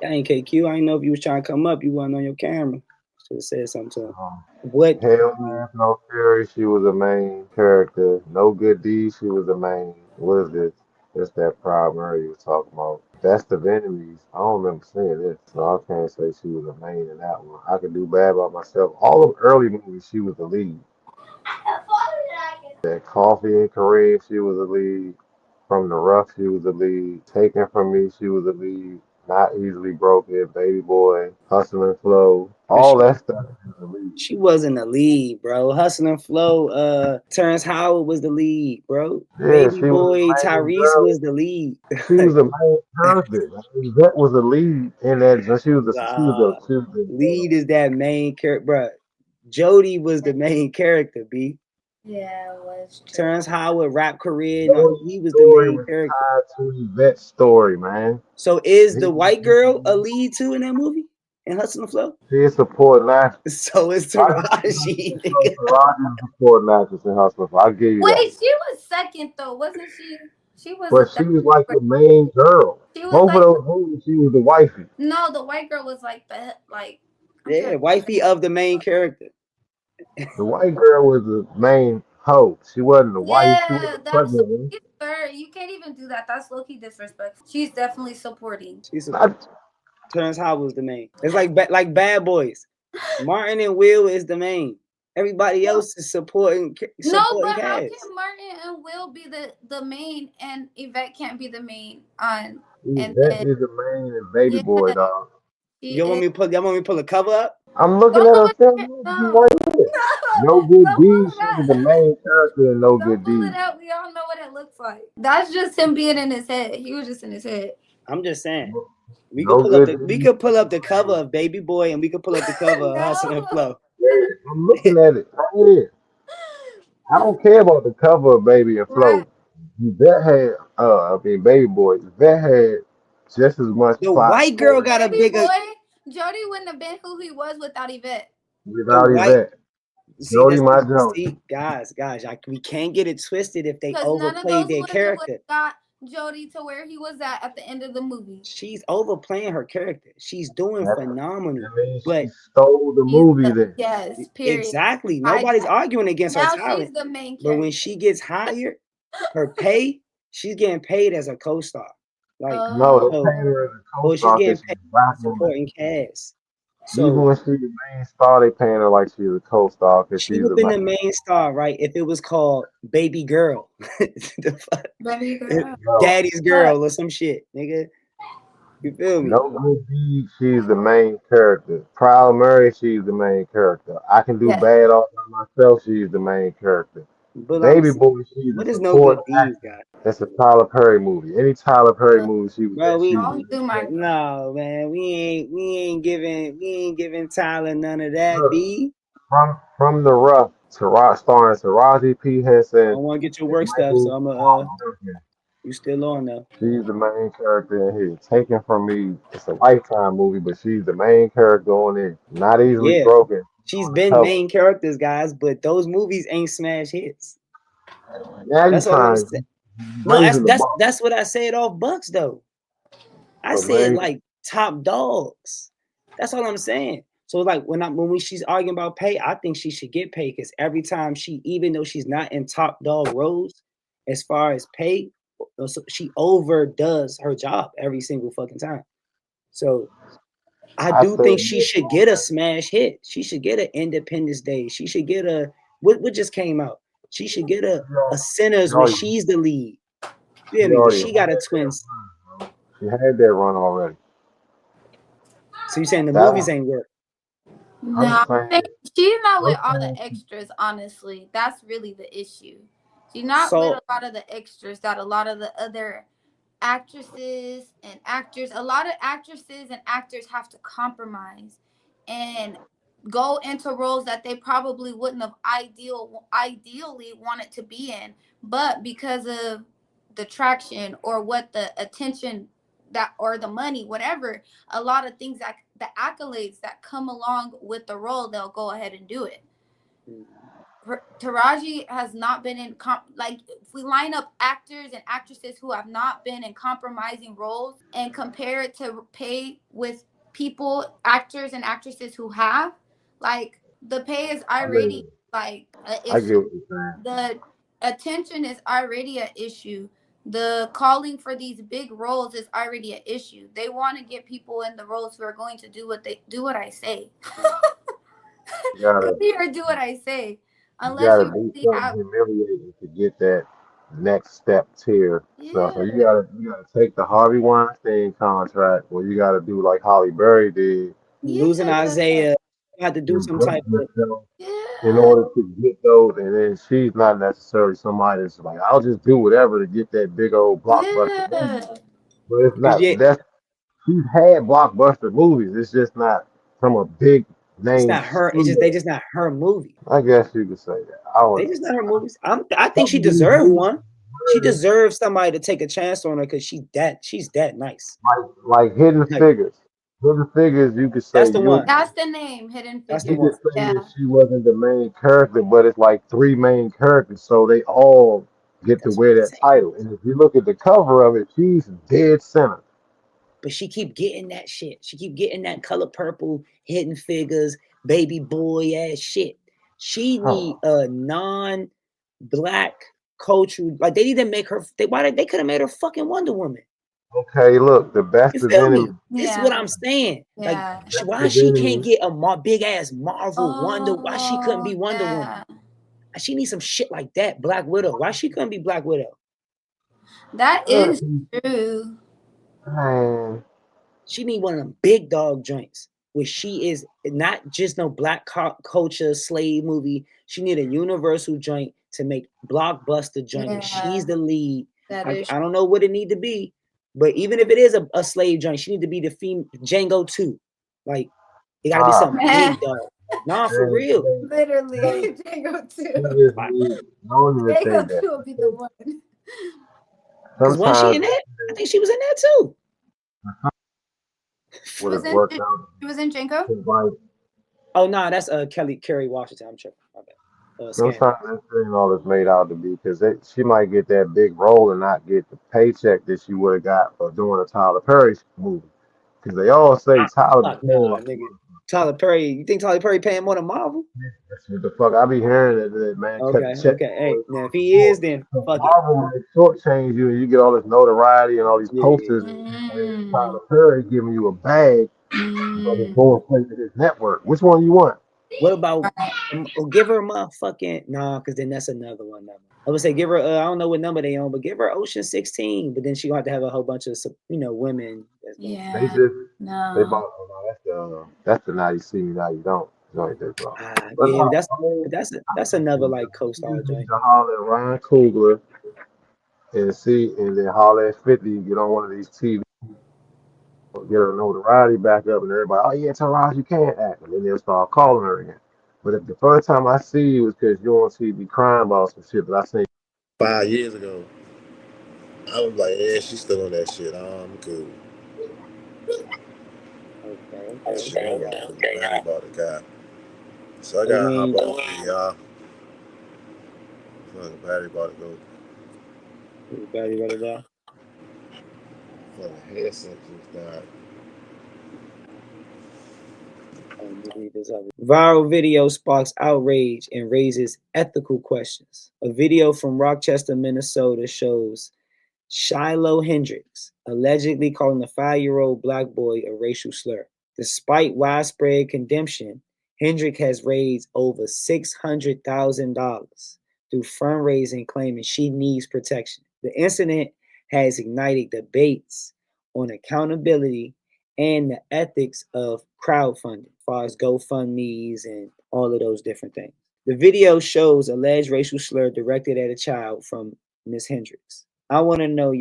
That ain't KQ. I didn't know if you was trying to come up. You wasn't on your camera. Should have said something to him.
Um,
What
Hell
do
Math, No Fury, she was a main character. No Good Deed, she was a main. What is this? That's that Proud Mary you was talking about. That's the Enemies. I don't remember seeing this, so I can't say she was a main in that one. I could do bad by myself. All of early movies, she was the lead. That Coffee and Kareem, she was the lead. From the Rough, she was the lead. Taken from Me, she was the lead. Not Easily Broken, Baby Boy, Hustle and Flow,
But
all that stuff is the lead.
she wasn't the lead, bro. Hustle and Flow, Terrence Howard was the lead, bro.
Yeah,
Baby
she was the
Boy
main
Tyrese
girl.
was the lead.
She was the main character. That was the lead in that.
Nah, lead is that main character, bro. Jody was the main character, B.
Yeah, it was true.
Terrence Howard rap career, he was the
story
main
was
character.
tied to Yvette's story, man.
So is the white girl a lead too in that movie? In Hustle and Flow?
She is supporting actress.
So it's Taraji, nigga.
Taraji is supporting actress in Hustle. I'll give you that.
Wait, she was second though, wasn't she? She was.
But she was like the main girl.
She was
Both
like
of those movies, she was the wifey.
no, the white girl was like the like.
Yeah, wifey of the main character.
The white girl was the main hoe. She wasn't the wife. She
Yeah,
wasn't
that's
pregnant. One.
third. You can't even do that. That's low key disrespectful. She's definitely supporting.
She's
Not,
Terrence Howard was the main. It's like Bad Boys. Martin and Will is the main. Everybody else is supporting
No, but how
cast.
can Martin and Will be the main and Yvette can't be the main on? And
that is the main and Baby Boy, dog.
Y'all want me to pull a cover up?
I'm looking at her film right here. No Good Deed. She was the main character in No Good
pull it
Deed.
out. We all know what it looks like. That's just him being in his head. He was just in his head.
I'm just saying. We
No
could pull up
Good
we
Deed.
could pull up the cover of Baby Boy and we could pull up the cover of Hustle and Flow.
I'm looking at it right here. I don't care about the cover of Baby and Flow.
Right.
That had, Baby Boy. That had just as much
The
plot
white girl got a
Baby
bigger.
boy, Jody wouldn't have been who he was without Yvette.
without
The white-
Yvette.
See,
Jody, my Jody.
see, guys, we can't get it twisted if they
Because none of
overplay
those
their
women
character.
would got Jody to where he was at the end of the movie.
She's overplaying her character. She's doing phenomenal.
I mean,
But
she stole the movie then.
Yes, period.
exactly. Nobody's arguing against her
Now
talent.
she's the main
But when
character.
she gets hired, her pay, she's getting paid as a co-star. Like
No, they
so-
paying her as a
well, she's
co-star
getting
because
paid
she's rapping.
supporting cast.
Even
So
when she's the main star, they paying her like she's a co-star because
she
she's
would
the
have been the main star, right? If it was called Baby Girl, The fuck?
Baby girl.
Daddy's Girl or some shit, nigga. You feel me?
No Good Deed, she's the main character. Proud Mary, she's the main character. I Can Do
Yes.
Bad All By Myself, she's the main character.
But
Baby Boy, she's
what
the
is No Good
support
Deeds,
actor.
guy?
That's a Tyler Perry movie. Any Tyler Perry movie she was
Bro,
in, she
I'll
was
do my
no, man, we ain't giving Tyler none of that,
Look,
B.
From the Rough, starring Taraji P.
I
Henson.
don't want to get your
and
work stuff,
Michael
so I'm
Clarke.
you still on though.
She's the main character in here. Taken from Me. It's a Lifetime movie, but she's the main character on it. Not Easily
Yeah.
Broken.
She's
On the
been
cover.
main characters, guys, but those movies ain't smash hits.
Now you
That's all I'm
trying
saying. No,
raising the bar.
that's what I said off Bucks though. I
But
said
man,
like top dogs. That's all I'm saying. So like she's arguing about pay, I think she should get paid because every time even though she's not in top dog roles, as far as pay, so she overdoes her job every single fucking time. So I do think she should get a smash hit. She should get an Independence Day. She should get what just came out. She should get a Sinners where she's the lead. You know, but she got a twin.
She had that run already.
So you're saying the movies ain't work?
No, she's not with all the extras, honestly. That's really the issue. She's not with a lot of the extras that a lot of the other actresses and actors, a lot of actresses and actors have to compromise and go into roles that they probably wouldn't have ideally wanted to be in. But because of the traction or what the attention that or the money, whatever, a lot of things that the accolades that come along with the role, they'll go ahead and do it. Taraji has not been in if we line up actors and actresses who have not been in compromising roles and compare it to pay with people, actors and actresses who have, like the pay is already like an issue.
I get what you're saying.
The attention is already an issue. The calling for these big roles is already an issue. They want to get people in the roles who are going to do what I say.
You gotta
Come here, do what I say. Unless
you gotta
you
do
really
something
have
humiliating to get that next step tier stuff. So you gotta take the Harvey Weinstein contract, or you gotta do like Holly Berry did
Losing Isaiah, you had to do
and
some
break
type of.
yourself in
Yeah.
order to get those. And then she's not necessarily somebody that's like, I'll just do whatever to get that big old blockbuster movie.
Yeah.
But it's
Cause
not.
yeah,
That's she's had blockbuster movies. It's just not from a big
it's
name
not her. It's just
studio.
they just not her movie.
I guess you could say that. I
They
would.
just not her movies. I think
Some
she
of these
deserved
movies,
one. She deserves somebody to take a chance on her because she's that nice.
like Hidden
Like
Figures. Hidden Figures, you could say
that's the one.
That's the name, Hidden
That's the
you
one.
could
Figures.
say
Yeah.
that she wasn't the main character, but it's like three main characters, so they all get to
That's what
wear
I'm
that
saying.
title. And if you look at the cover of it, she's dead center.
But she keep getting that shit. She keep getting that color purple, Hidden Figures, baby boy ass shit. She need
Oh,
a non-black cultural. Like they need to make her. They could have made her fucking Wonder Woman.
okay, look, the
You
best of
feel me?
enemy,
This is what
Yeah.
I'm saying. Like,
Yeah.
best
why
of
she can't
enemy.
get a big ass Marvel Wonder? Why she couldn't
Oh,
be Wonder Woman?
yeah.
She needs some shit like that. Black Widow. Why she couldn't be Black Widow?
That is true.
Man,
She need one of them big dog joints where she is not just no black culture slave movie. She need a universal joint to make blockbuster joint where she's
Yeah.
the lead.
That
I,
is
I don't know what it need to be, but even if it is a slave joint, she need to be the female Django too. Like it got to be
ah,
something
man.
big dog. Nah, for
man,
real.
Literally.
man,
Django
you
2.
just need, I don't even think
Django
that.
2 will be the one.
Because once she
Sometimes
in that, I think she was in that too.
She
would
was
have
in
worked out
she was in Django?
to like
Oh no, that's Kerry Washington. I'm tripping. My bad. Scandal.
sometimes that ain't all it's made out to be because she might get that big role and not get the paycheck that she would have got for doing a Tyler Perry movie. Because they all say Tyler
Fuck
Perry
nah,
like,
nigga. Tyler Perry. You think Tyler Perry paying more than Marvel?
that's what the fuck I be hearing that man cut the
Okay,
check.
okay. Hey, now if he is, then
So
fuck it.
Marvel might shortchange you and you get all this notoriety and all these
Yeah, yeah,
posters.
yeah.
And
Mm.
Tyler Perry giving you a bag, but it's
Mm.
going straight to his network. Which one you want?
What about
Right.
give her a motherfucking nah? Because then that's another one. I would say give her. I don't know what number they on, but give her Ocean 16. But then she gonna have to have a whole bunch of women. That's gonna,
They
Yeah.
just they
No.
bought. Oh, no, that's the now you see me now you don't joint they bought. But
yeah.
no, I mean,
That's another like
you
co-star
just need
joint.
to holler at Ryan Coogler and see, and then holler at 50. Get on one of these TV, get her notoriety back up, and everybody, oh yeah, Taraj, you can't act, and then they'll start calling her again. But if the first time I see you is because you're on TV crying about some shit that I seen 5 years ago, I was like, yeah, she's still on that shit. I'm cool.
Okay,
She ain't got to feel bad about it, guy. So I
I
gotta hop
mean,
off here, y'all. Fucking battery about to go.
Betty ready to
Fucking headset just died.
Viral video sparks outrage and raises ethical questions. A video from Rochester, Minnesota shows Shiloh Hendricks allegedly calling a 5-year-old black boy a racial slur. Despite widespread condemnation, Hendrick has raised over $600,000 through fundraising, claiming she needs protection. The incident has ignited debates on accountability and the ethics of crowdfunding, as far as GoFundMe's and all of those different things. The video shows alleged racial slur directed at a child from Miss Hendricks. I want to know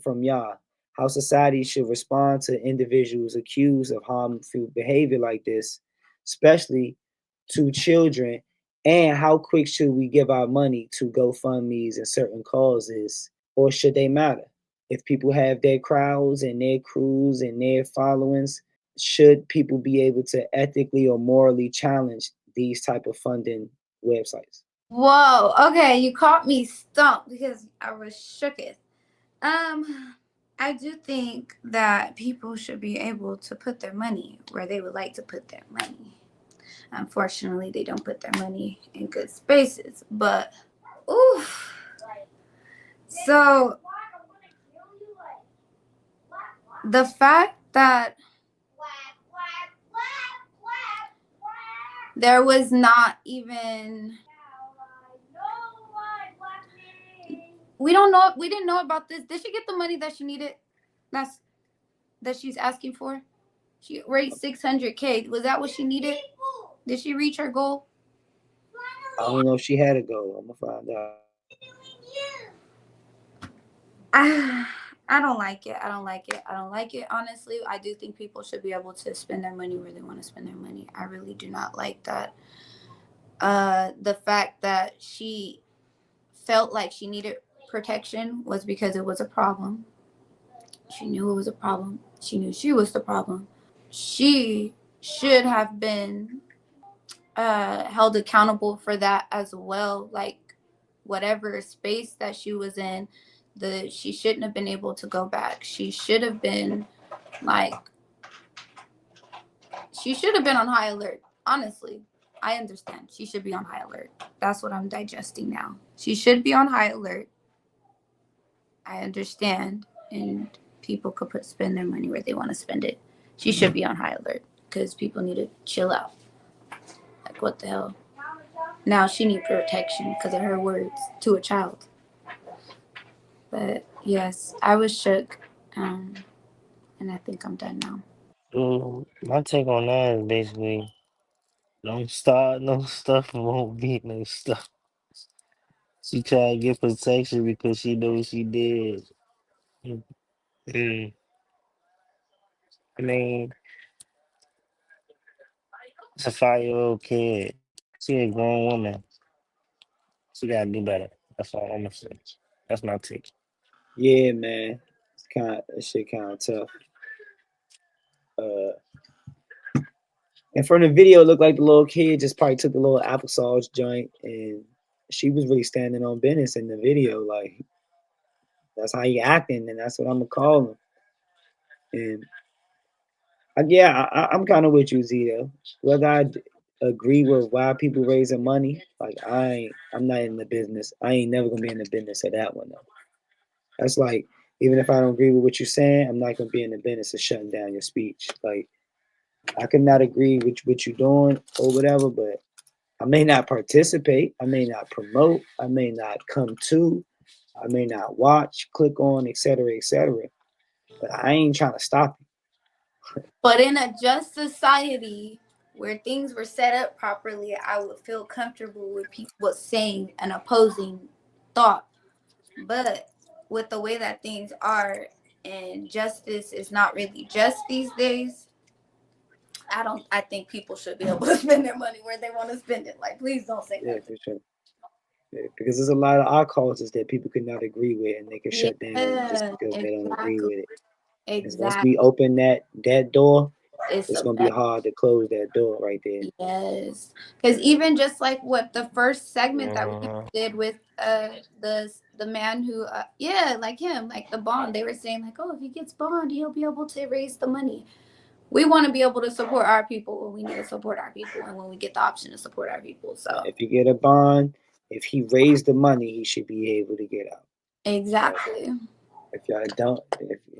from y'all how society should respond to individuals accused of harmful behavior like this, especially to children, and how quick should we give our money to GoFundMe's and certain causes, or should they matter? If people have their crowds and their crews and their followings, should people be able to ethically or morally challenge these type of funding websites?
Whoa. Okay, you caught me stumped because I was shooketh. I do think that people should be able to put their money where they would like to put their money. Unfortunately, they don't put their money in good spaces. But, oof. So, the fact that there was not even We don't know. We didn't know about this. Did she get the money that she needed? That she's asking for. She raised $600K. Was that what she needed? Did she reach her goal?
I don't know if she had a goal. I'm gonna find out.
I don't like it. I don't like it. I don't like it. Honestly, I do think people should be able to spend their money where they want to spend their money. I really do not like that. The fact that she felt like she needed protection was because it was a problem. She knew it was a problem. She knew she was the problem. She should have been held accountable for that as well. Like whatever space that she was in, she shouldn't have been able to go back. She should have been like on high alert. Honestly, I understand. She should be on high alert. That's what I'm digesting now. She should be on high alert. I understand, and people could spend their money where they want to spend it. She should be on high alert because people need to chill out. Like what the hell? Now she needs protection because of her words to a child. But yes, I was shook, and I think I'm done now.
My take on that is basically don't start no stuff, won't be no stuff. She tried to get protection because she knew what she did. Mm. I mean, it's a 5-year-old kid. She a grown woman. She gotta do better. That's all I'm gonna say. That's my take.
Yeah, man. It's that shit kind of tough. Uh, and from the video, it looked like the little kid just probably took the little applesauce joint, and she was really standing on business in the video. Like that's how he acting, and that's what I'm gonna call him. And yeah, I'm kind of with you, Zito. Whether agree with why people raising money, like I'm not in the business. I ain't never gonna be in the business of that one though. That's like even if I don't agree with what you're saying, I'm not gonna be in the business of shutting down your speech. Like I could not agree with what you're doing or whatever, but I may not participate, I may not promote, I may not come to, I may not watch, click on, etc., etc. But I ain't trying to stop you.
But in a just society where things were set up properly, I would feel comfortable with people saying an opposing thought. But with the way that things are, and justice is not really just these days, I think people should be able to spend their money where they want to spend it. Like, please don't say
Yeah,
nothing.
for sure. Yeah, because there's a lot of our causes that people could not agree with, and they could shut down just
Yeah,
because they don't agree
exactly.
with it. Because once we
Exactly.
open that door,
It's
it's
a
gonna be hard to close that door right there.
yes. Because even just like what the first segment that we
Uh,
did with the man who yeah, like him, like the bond, they were saying like, oh, if he gets bond, he'll be able to raise the money. We want to be able to support our people when we need to support our people and when we get the option to support our people. So
If you get a bond, if he raised the money, he should be able to get out.
exactly.
If you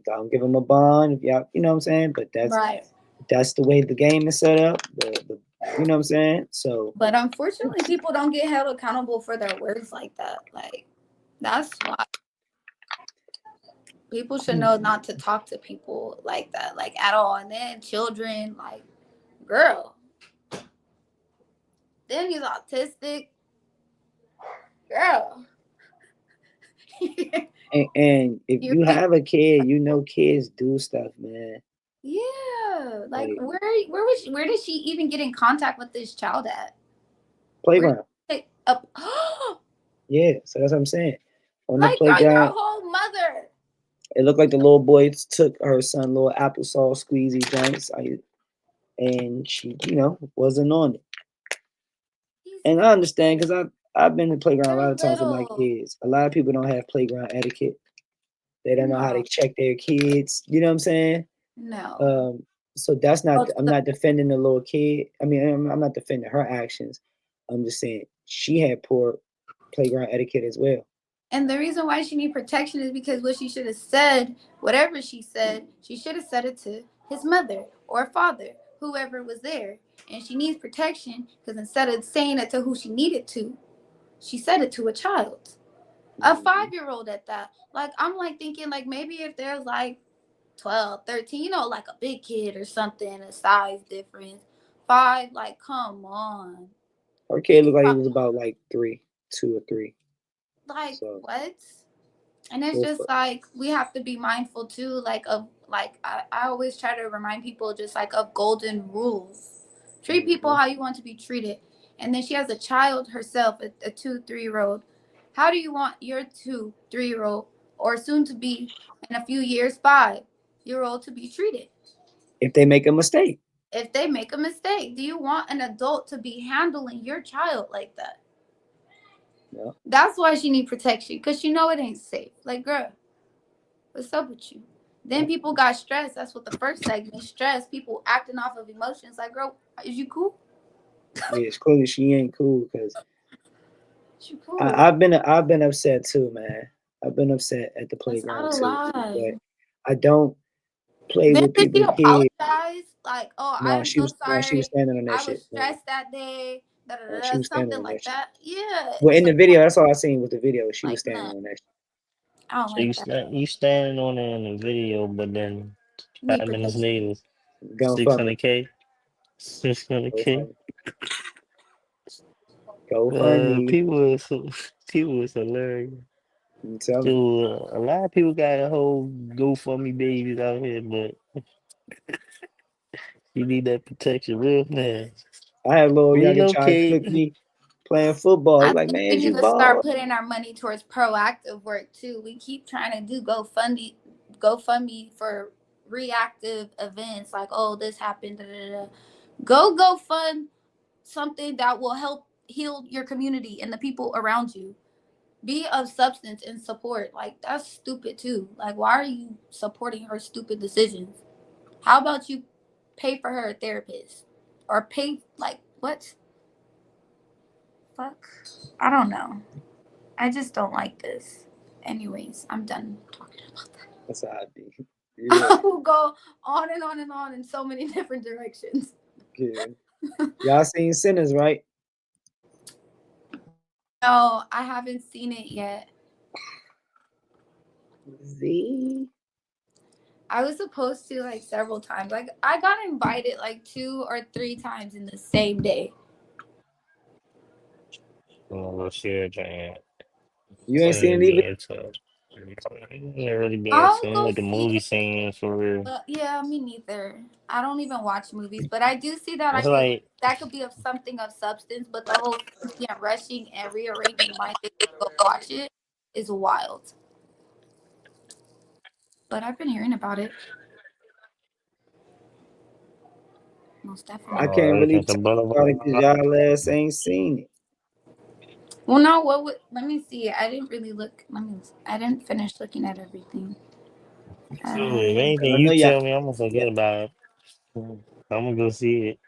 don't give him a bond, if y'all, you know what I'm saying. But
Right.
that's the way the game is set up. You know what I'm saying. So,
But unfortunately, people don't get held accountable for their words like that. Like that's why people should know not to talk to people like that, like at all. And then children, like, girl, then he's autistic, girl.
and if
You
you have a kid, you know kids do stuff, man.
yeah, like
Like
where did she even get in contact with this child at? Where
playground.
up?
Yeah, so that's what I'm saying. On the
Like, girl, you're a
playground,
whole mother.
it looked like the little boy took her son little applesauce squeezy joints, and she, wasn't on it.
He's
And I understand because I've been to playground a lot
they're
of times with my
little.
kids. A lot of people don't have playground etiquette. They don't know how to
No,
check their kids. You know what I'm saying?
no.
So that's not.
Oh,
I'm not defending the little kid. I mean, I'm not defending her actions. I'm just saying she had poor playground etiquette as well.
And the reason why she need protection is because what she should have said, whatever she said, she should have said it to his mother or father, whoever was there. And she needs protection because instead of saying it to who she needed to, she said it to a child. A 5-year-old at that. Like, I'm like thinking, like, maybe if there's like 12, 13, like a big kid or something, a size difference. 5, like, come on.
Her kid looked like he was about like 3, 2 or 3.
Like,
So
what? And it's just like, we have to be mindful too, like, of, like, I always try to remind people just like of golden rules. Treat people how you want to be treated. And then she has a child herself, a 2, 3-year-old. How do you want your 2, 3-year-old, or soon to be in a few years 5-year-old, to be treated?
if they make a mistake.
If they make a mistake, do you want an adult to be handling your child like that?
Yeah.
That's why she need protection, because she know it ain't safe. Like, girl, what's up with you? Then people got stressed. That's what the first segment, stress. People acting off of emotions. Like, girl, is you cool?
Yeah, it's clearly she ain't cool because
Is you cool?
I've been upset too, man. I've been upset at the
That's not
playground
a
too,
lie.
but I don't play
Then
with
did she
people's kids.
apologize? Like, oh, I
No,
am so
she was
sorry.
standing on that
I was
shit. No,
stressed that day. Da, da,
she
da,
was standing
something
on that
like
shit.
that. Yeah.
Well, in
So,
the video, that's all I seen with the video. She was
like,
standing
no,
on that shit.
I don't
So
like that.
you standing on it in the video, but then
Need
5 minutes
protection.
later,
Gun
six
fuck her.
hundred k, 600K.
Go funny.
People is people is hilarious.
I'm telling you.
Dude, a lot of people got a whole GoFundMe babies out here, but you need that protection real fast.
I had a little youngin trying to cook
Relocate.
me playing football. He's
I
like,
think
man,
we
is
need
you
to start
bald?
putting our money towards proactive work too. We keep trying to do GoFundMe for reactive events, like, oh, this happened. Da, da, da. Go fund something that will help heal your community and the people around you. Be of substance and support. Like, that's stupid too. Like, why are you supporting her stupid decisions? How about you pay for her a therapist, or pay, like, what? Fuck. I don't know. I just don't like this. Anyways, I'm done talking about that.
That's how I be. Yeah,
I will go on and on and on in so many different directions.
yeah. Y'all seen Sinners, right?
No, I haven't seen it yet.
Z.
I was supposed to, like, several times. Like, I got invited like 2 or 3 times in the same day.
Oh, shit, man.
You ain't seen
Wouldn't
it either?
be into it. Wouldn't really be
I'll
into
go
like the
see
movie
it.
scene for real.
Yeah, me neither. I don't even watch movies, but I do see that
It's like
that could be of something of substance. But the whole fancy and rushing and rearranging my day to go watch it is wild. But I've been hearing about it, most
I
definitely.
can't really
everything's a
talk
brother.
about it because y'all ass ain't seen it.
Well, no. What? Let me see. I didn't really look. I didn't finish looking at everything.
So if anything
I
you
know y'all.
tell me, I'm gonna forget about it. I'm gonna go see it.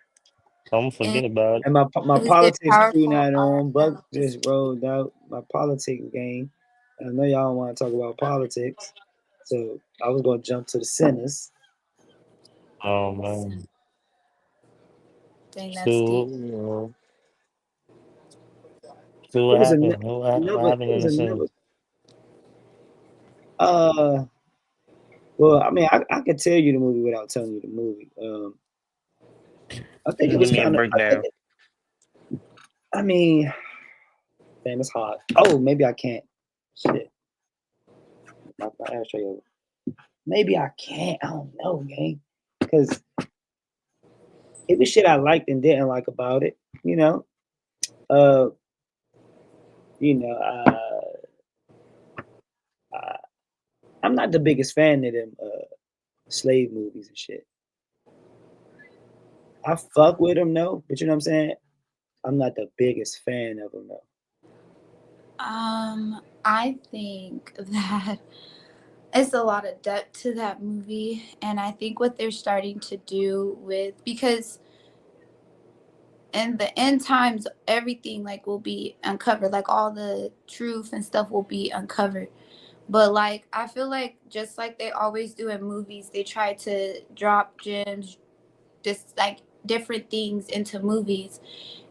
I'm gonna
And
forget about it.
And my
is it
politics crew
powerful?
not
I
on.
don't
Buck
know.
just rolled out my politics game. I know y'all don't want to talk about politics, so I was gonna jump to the Sinners.
Oh man.
Dang, that's deep.
So so
It
what
was
happened? What happened
it
in
was
the scene?
another. Uh, well, I mean, I could tell you the movie without telling you the movie. I think it
Just give
was
me a
kind of.
breakdown.
I mean, damn, it's hard. Oh, maybe I can't. Shit, my ashtray over. Maybe I can't. I don't know, gang. Because it was shit I liked and didn't like about it. You know. Uh, you know. I'm not the biggest fan of them slave movies and shit. I fuck with them though, but you know what I'm saying. I'm not the biggest fan of them though.
I think that it's a lot of depth to that movie, and I think what they're starting to do with, because in the end times everything, like, will be uncovered, like all the truth and stuff will be uncovered. But, like, I feel like, just like they always do in movies, they try to drop gems, just like different things into movies.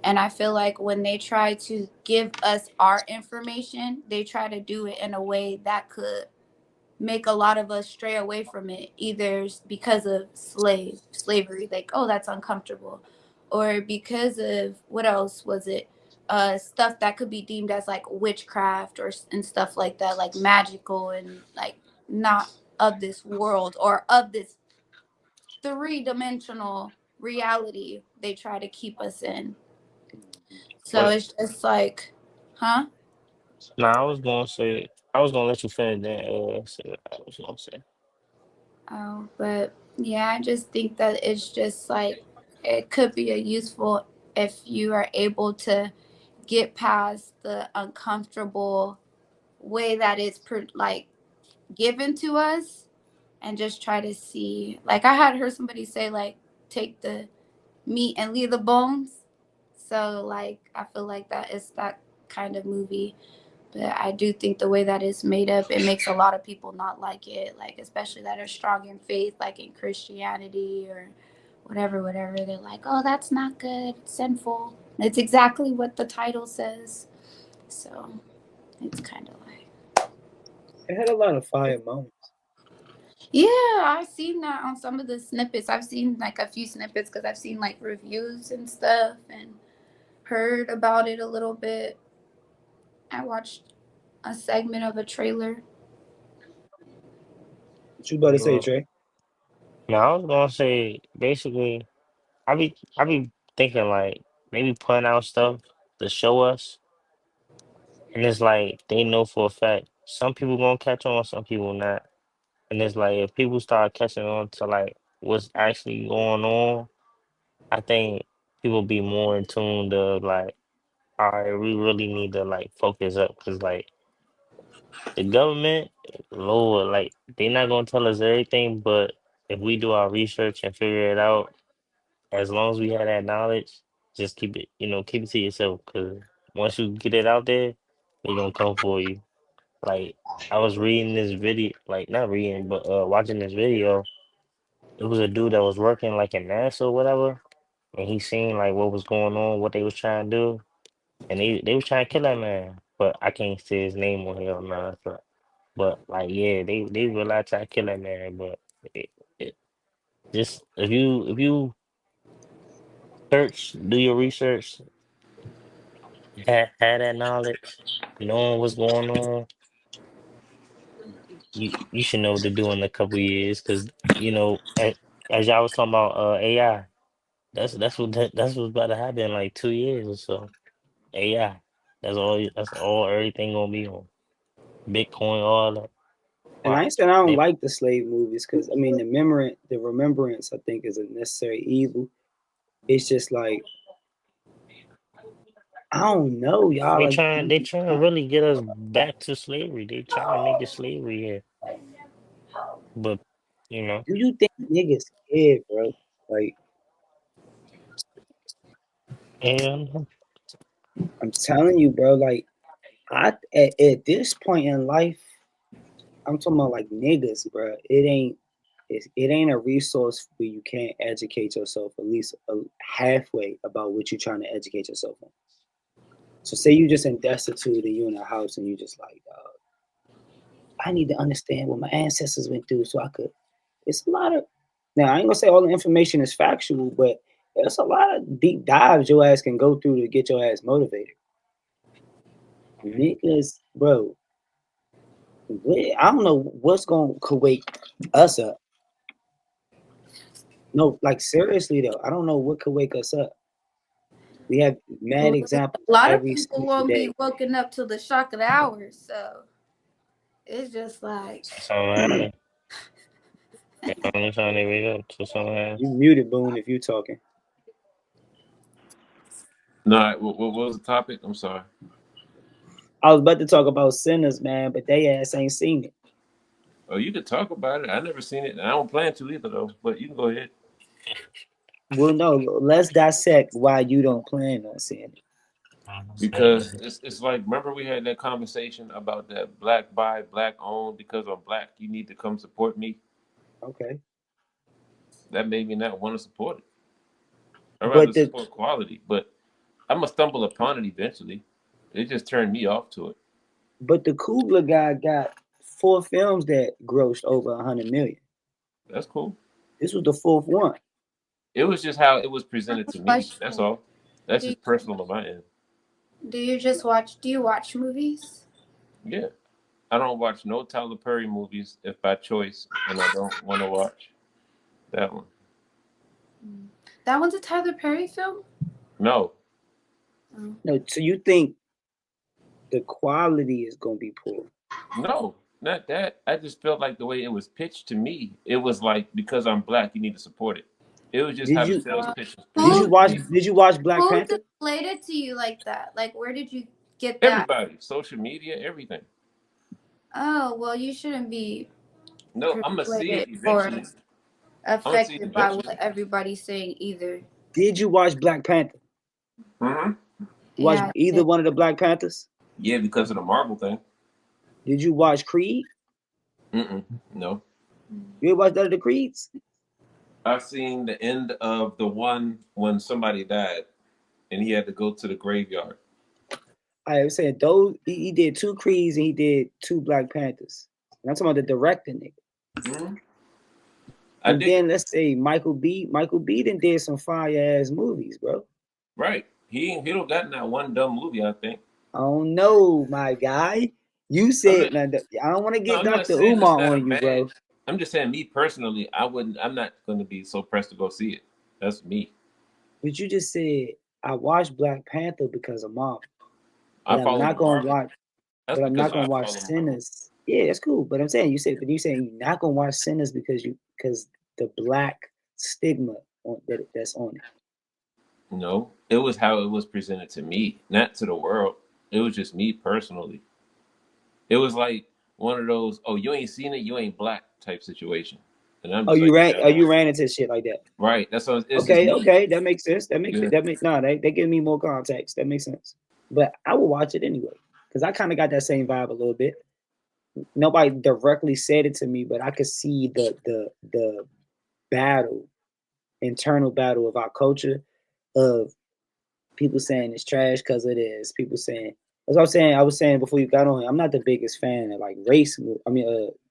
And I feel like when they try to give us our information, they try to do it in a way that could make a lot of us stray away from it, either because of slavery, like, oh, that's uncomfortable, or because of, what else was it, stuff that could be deemed as like witchcraft or and stuff like that, like magical and like not of this world or of this three-dimensional reality they try to keep us in. So
But
it's just like, huh?
now I was gonna let you finish that. Say what I was gonna say.
Oh, but yeah, I just think that it's just like it could be a useful if you are able to get past the uncomfortable way that it's like given to us and just try to see. Like I had heard somebody say like take the meat and leave the bones. So like I feel like that is that kind of movie. But I do think the way that it's made up, it makes a lot of people not like it, like especially that are strong in faith, like in Christianity or whatever, whatever. They're like, oh, that's not good, it's sinful. It's exactly what the title says. So it's kind of like,
It had a lot of fire moments.
yeah, I've seen that on some of the snippets. I've seen like a few snippets because I've seen like reviews and stuff and heard about it a little bit. I watched a segment of a trailer.
What you about to say,
Well,
Trey?
now I was gonna say basically, I be thinking like maybe putting out stuff to show us, and it's like they know for a fact some people gonna catch on, some people not, and it's like if people start catching on to like what's actually going on, I think people be more in tune to like, all right, we really need to like focus up because like the government, Lord, like they not gonna tell us everything, but if we do our research and figure it out, as long as we have that knowledge, just keep it, keep it to yourself. Cause once you get it out there, they gonna come for you. Like I was reading this video, like not reading, but watching this video. It was a dude that was working like in NASA or whatever, and he seen like what was going on, what they was trying to do, and they was trying to kill that man. But I can't say his name on here or nothing. But like yeah, they really try to kill that man. But it, it, just if you search, do your research, had that knowledge, knowing what's going on, you should know what to do in a couple years. Because as y'all was talking about AI, that's what's about to happen in like 2 years or so. AI, that's all everything gonna be on Bitcoin, all that.
And I
Watch.
ain't saying I don't
They,
like the slave movies because I mean the remembrance I think is a necessary evil. It's just like I don't know, y'all.
they
Like,
trying they trying to really get us back to slavery. They trying to make it slavery here, but you know,
do you think niggas scared, bro? Like,
and
I'm telling you, bro. Like, at this point in life, I'm talking about like niggas, bro. It ain't a resource where you can't educate yourself at least halfway about what you're trying to educate yourself on. So say you just in destitute and you in a house and you just like, I need to understand what my ancestors went through so I could. It's a lot of now. I ain't gonna say all the information is factual, but there's a lot of deep dives your ass can go through to get your ass motivated. Niggas, bro, I don't know what's gonna wake us up. No, like seriously though, I don't know what could wake us up. We have mad
well,
examples
a lot of
every
people
single
won't be
day.
woken up till the shock of the hour. So it's just like,
something happened. The only time they wake up to something
You
happen.
muted, Boone, if you talking.
No, what was the topic? I'm sorry.
I was about to talk about sinners, man, but they ass ain't seen it.
Oh, you could talk about it. I never seen it, and I don't plan to either, though. But you can go ahead.
Well, no, let's dissect why you don't plan on seeing it.
Because it's like, remember we had that conversation about that black buy, black owned. Because I'm black, you need to come support me.
Okay.
That made me not want to support it. I'd rather
But the
support quality, but I'm gonna stumble upon it eventually. It just turned me off to it.
Coogler guy got 4 films that grossed over 100 million.
That's cool.
This was the fourth one.
It was just how it was
I have
presented
a
to me. That's
question.
all. That's
Do you,
just personal on my end.
do you watch movies?
Yeah. I don't watch no Tyler Perry movies if by choice, and I don't want to watch that one.
That one's a Tyler Perry film?
No,
Oh.
No, so you think the quality is gonna be poor?
no, not that. I just felt like the way it was pitched to me, it was like because I'm black, you need to support it. It was just
Did
how the
you
sales pitch was
did you
presented to
watch
me.
Black
Who
Panther?
displayed it to you like that? Like, where did you get that?
Everybody, social media, everything.
Oh, well, you shouldn't be
No, I'm gonna see it
persuaded or
eventually. I'm gonna see it
affected by
eventually.
what everybody's saying either.
Did you watch Black Panther?
Mm-hmm.
You watch
Yeah.
either one of the Black Panthers?
Yeah, because of the Marvel thing.
Did you watch Creed?
No.
You ever watch none of the Creeds?
I've seen the end of the one when somebody died and he had to go to the graveyard.
I was saying those he did 2 Creeds and he did 2 Black Panthers. And I'm talking about the director nigga.
Mm-hmm.
And then let's say Michael B. Michael B. did some fire ass movies, bro.
Right. He don't got that one dumb movie, I think.
I don't know, my guy. You said I don't want to get
I'm not
Dr.
saying it's
Umar
not
on you,
bad.
bro.
I'm just saying me personally, I'm not gonna be so pressed to go see it. That's me.
But you just said I watched Black Panther because of Marvel.
I
But I'm
follow
not gonna
Marvel.
watch
That's
but I'm
because
not gonna
I
watch
follow Marvel.
Sinners. Yeah, that's cool. But I'm saying you saying you're not gonna watch Sinners because the black stigma that's on it.
No, it was how it was presented to me, not to the world. It was just me personally. It was like one of those, oh, you ain't seen it, you ain't black type situation. And I'm
Oh,
just like, yeah, I don't
you
want to
ran
see it.
into shit like that.
Right. That's what it's just me.
Okay, that makes sense.
Yeah.
They give me more context. That makes sense. But I will watch it anyway. Because I kind of got that same vibe a little bit. Nobody directly said it to me, but I could see the battle, internal battle of our culture, of people saying it's trash because it is. People saying, as I was saying, before you got on here, I'm not the biggest fan of like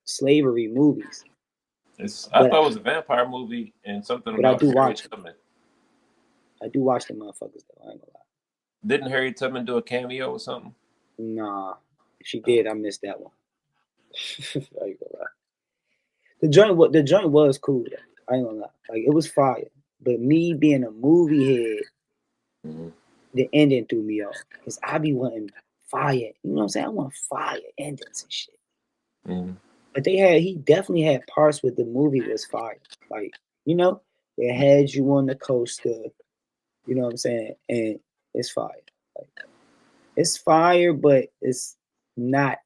slavery movies.
I
But
thought it was a vampire movie and something
but I
about
do
Harriet
watch it.
Tubman.
I do watch the motherfuckers though. I ain't gonna lie.
Didn't Harriet Tubman do a cameo or something?
Nah, if she did, I missed that one. I ain't gonna lie. The joint was cool though. I ain't gonna lie. Like it was fire. But me being a movie head, the ending threw me off. Because I be wanting fire. You know what I'm saying? I want fire endings and shit.
Mm-hmm.
But he definitely had parts where the movie was fire. Like, you know, it had you on the coaster, you know what I'm saying? And it's fire. Like, it's fire, but it's not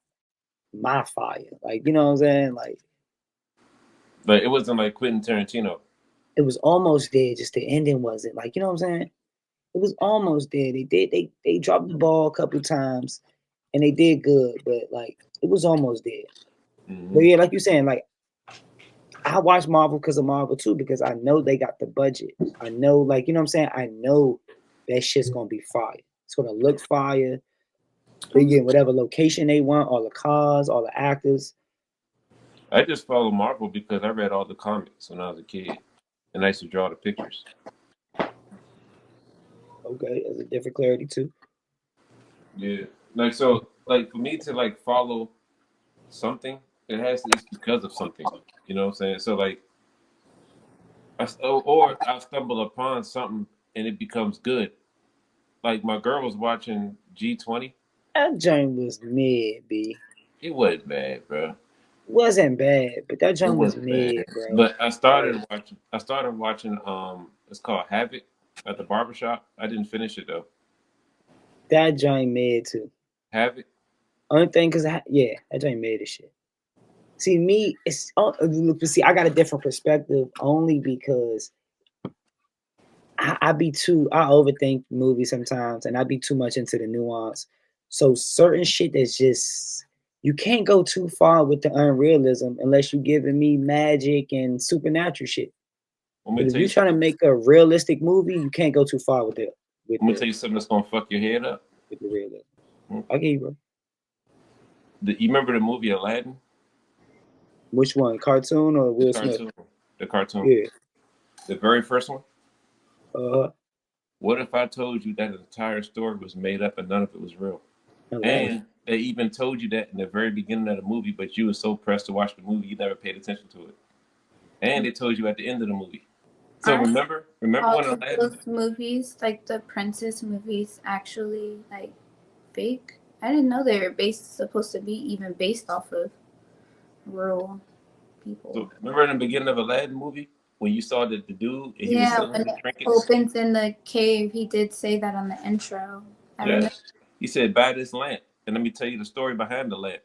my fire. Like, you know what I'm saying? Like,
But it wasn't like Quentin Tarantino.
it was almost there, just the ending wasn't. Like, you know what I'm saying? It was almost there. They dropped the ball a couple times and they did good, but like it was almost there.
Mm-hmm.
But yeah, like you're saying, like I watch Marvel because of Marvel too, because I know they got the budget. I know, like, you know what I'm saying? I know that shit's gonna be fire. It's gonna look fire. They get whatever location they want, all the cars, all the actors.
I just follow Marvel because I read all the comics when I was a kid, and I used to draw the pictures.
Okay, there's a different clarity too.
Yeah, like so, like for me to like follow something, it's because of something. You know what I'm saying? So like, or I stumble upon something and it becomes good. Like my girl was watching G20.
That joint was mid, B.
It wasn't bad, bro.
Wasn't bad, but that
It
joint was
wasn't bad.
mid, bro.
But I started
Like,
watching. I started watching. It's called Havoc at the barbershop. I didn't finish it though.
that joint mid too.
Havoc.
Only thing, cause that joint mid as shit. See me, see, I got a different perspective only because I overthink movies sometimes, and I be too much into the nuance. So certain shit that's just you can't go too far with the unrealism unless you giving me magic and supernatural shit.
Want me
But
to
if
tell
you're
you
trying to
something?
make a realistic movie, you can't go too far with it. With
I'm gonna
the
tell you something that's gonna fuck your head up.
with the realism.
Hmm?
Okay, bro.
You remember the movie Aladdin?
Which one? Cartoon or
The
Will Smith?
cartoon. The cartoon.
Yeah.
The very first one.
Uh,
What if I told you that the entire story was made up and none of it was real?
Aladdin.
And they even told you that in the very beginning of the movie, but you were so pressed to watch the movie you never paid attention to it. And they told you at the end of the movie. So
Are
remember
all
when
of
Aladdin?
those movies, like the princess movies, actually like fake? I didn't know they were supposed to be even based off of real people.
So remember in the beginning of Aladdin movie when you saw that the dude and he was
Yeah,
selling
when
the
it
trinkets?
opens in the cave, he did say that on the intro. I remember.
Yes. He said, "Buy this lamp, and let me tell you the story behind the lamp."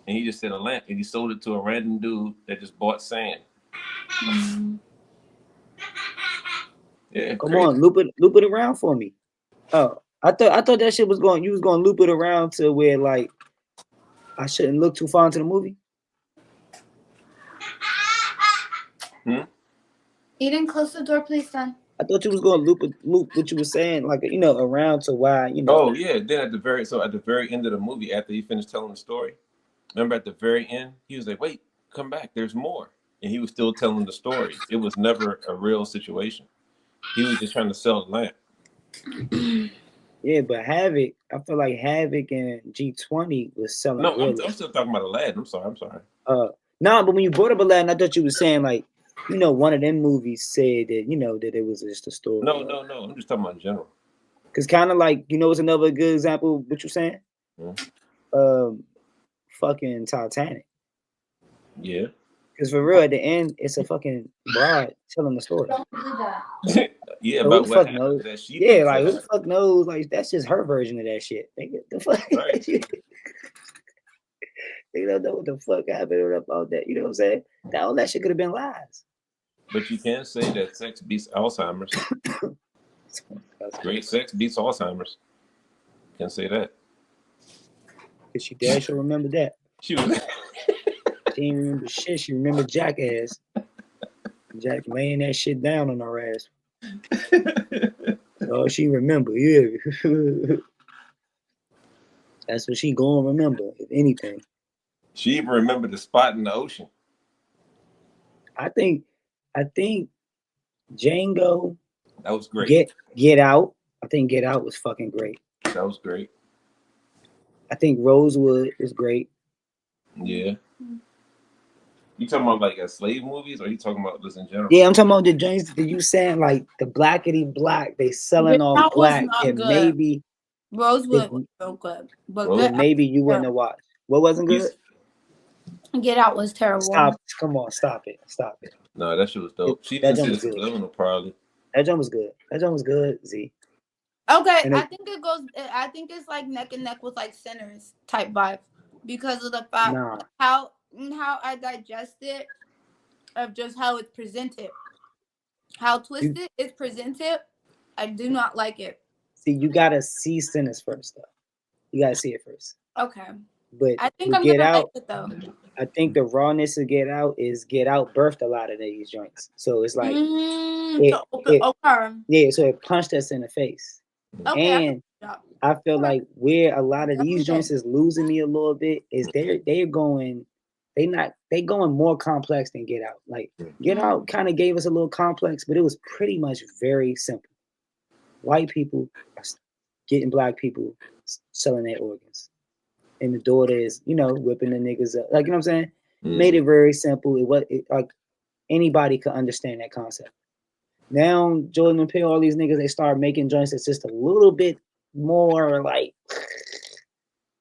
And he just said a lamp, and he sold it to a random dude that just bought sand.
Mm.
Yeah,
Come
crazy.
on, loop it around for me. Oh, I thought that shit was going. You was going to loop it around to where like I shouldn't look too far into the movie.
Hmm?
Eden, close the door, please, son.
I thought you was going to loop what you were saying, like around to why
Oh yeah. Then at the very end of the movie, after he finished telling the story, remember at the very end, he was like, "Wait, come back. There's more." And he was still telling the story. It was never a real situation. He was just trying to sell the lamp.
Yeah, but Havoc, I feel like Havoc and G20 was selling
No, I'm
real.
still talking about Aladdin. I'm sorry.
Nah, but when you brought up Aladdin, I thought you were saying like, one of them movies said that that it was just a story.
No. I'm just talking about in general.
Cause kind of like it's another good example. What you saying?
Hmm?
Um, fucking Titanic.
Yeah.
Cause for real, at the end, it's a fucking bride telling the story.
Don't do that.
Yeah,
So who
about
the
what
fuck
happened
knows?
that she
Yeah,
thinks
like
that
who the
happened.
fuck knows? Like that's just her version of that shit. They get the fuck.
Right.
They don't know what the fuck happened about that. You know what I'm saying? All that shit could have been lies.
But you can say that sex beats Alzheimer's.
That's
Great
crazy.
sex beats Alzheimer's. Can say that.
Cause she damn sure remember that.
She was.
She didn't remember shit. She remembered Jackass. Jack laying that shit down on her ass. Oh, she remember, yeah. That's what she gonna remember, if anything.
She even remembered the spot in the ocean.
I think Django
That was great.
Get Out. I think Get Out was fucking great.
That was great.
I think Rosewood was great.
Yeah. You talking about like slave movies, or you talking about this in general?
Yeah, I'm talking about the joints that you saying like the blackety black. They selling
Get
off
Out was
black,
not
and
good.
maybe
Rosewood was so good, but
Rosewood.
maybe you wouldn't have watched. What wasn't good?
Get Out was terrible.
Stop! Come on, stop it!
No, that shit was dope. She
That
didn't
joint
see the
was good.
subliminal probably.
That joint was good. That joint was good. Z.
Okay,
And
I think it goes. I think it's like neck and neck with like Sinners type vibe because of the fact
nah.
how I digest it of just how it's presented, how twisted it's presented. I do not like it.
See, you gotta see Sinners first, though. You gotta see it first.
Okay,
But
I think
with
I'm
Get
gonna like
Out,
it though.
I think the rawness of Get Out birthed a lot of these joints. So it's like so it punched us in the face.
Okay.
And I feel like where a lot of these joints is losing me a little bit is they going more complex than Get Out. Like Get Out kind of gave us a little complex, but it was pretty much very simple. White people getting black people selling their organs. And the daughter is, whipping the niggas up. Like, you know what I'm saying? Made it very simple. Like anybody could understand that concept. Now Jordan and Peele, all these niggas, they start making joints that's just a little bit more like,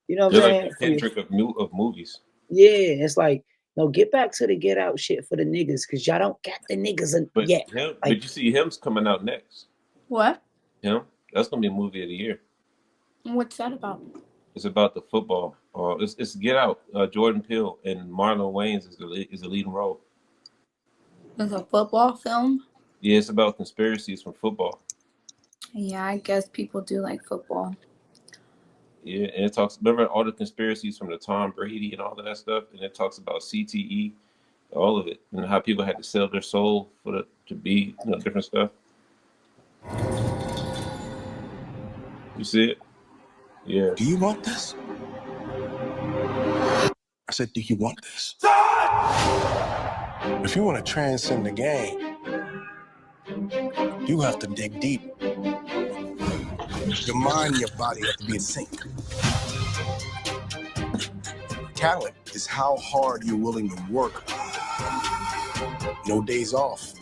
you know what I'm saying?
Like the Kendrick of movies.
Yeah, it's like, no, get back to the Get Out shit for the niggas, because y'all don't got the niggas yet.
But you see him's coming out next.
What?
Him? That's gonna be a movie of the year.
What's that about?
It's about the football. It's Get Out. Jordan Peele and Marlon Wayans is the leading role.
It's a football film?
Yeah, it's about conspiracies from football.
Yeah, I guess people do like football.
Yeah, and it talks. Remember all the conspiracies from the Tom Brady and all of that stuff, and it talks about CTE all of it, and how people had to sell their soul to be different stuff. You see it? Yeah.
Do you want this? I said, do you want this? If you want to transcend the game, you have to dig deep. Your mind and your body have to be in sync. Talent is how hard you're willing to work. No days off.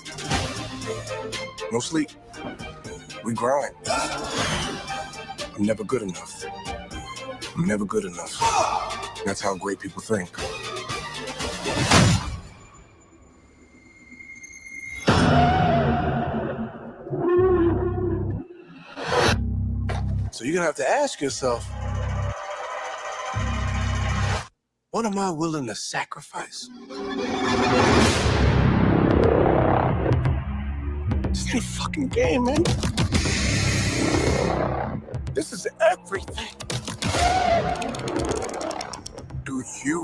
No sleep. We grind. I'm never good enough. I'm never good enough. That's how great people think. So you're gonna have to ask yourself, what am I willing to sacrifice? This ain't a fucking game, man. This is everything. Do you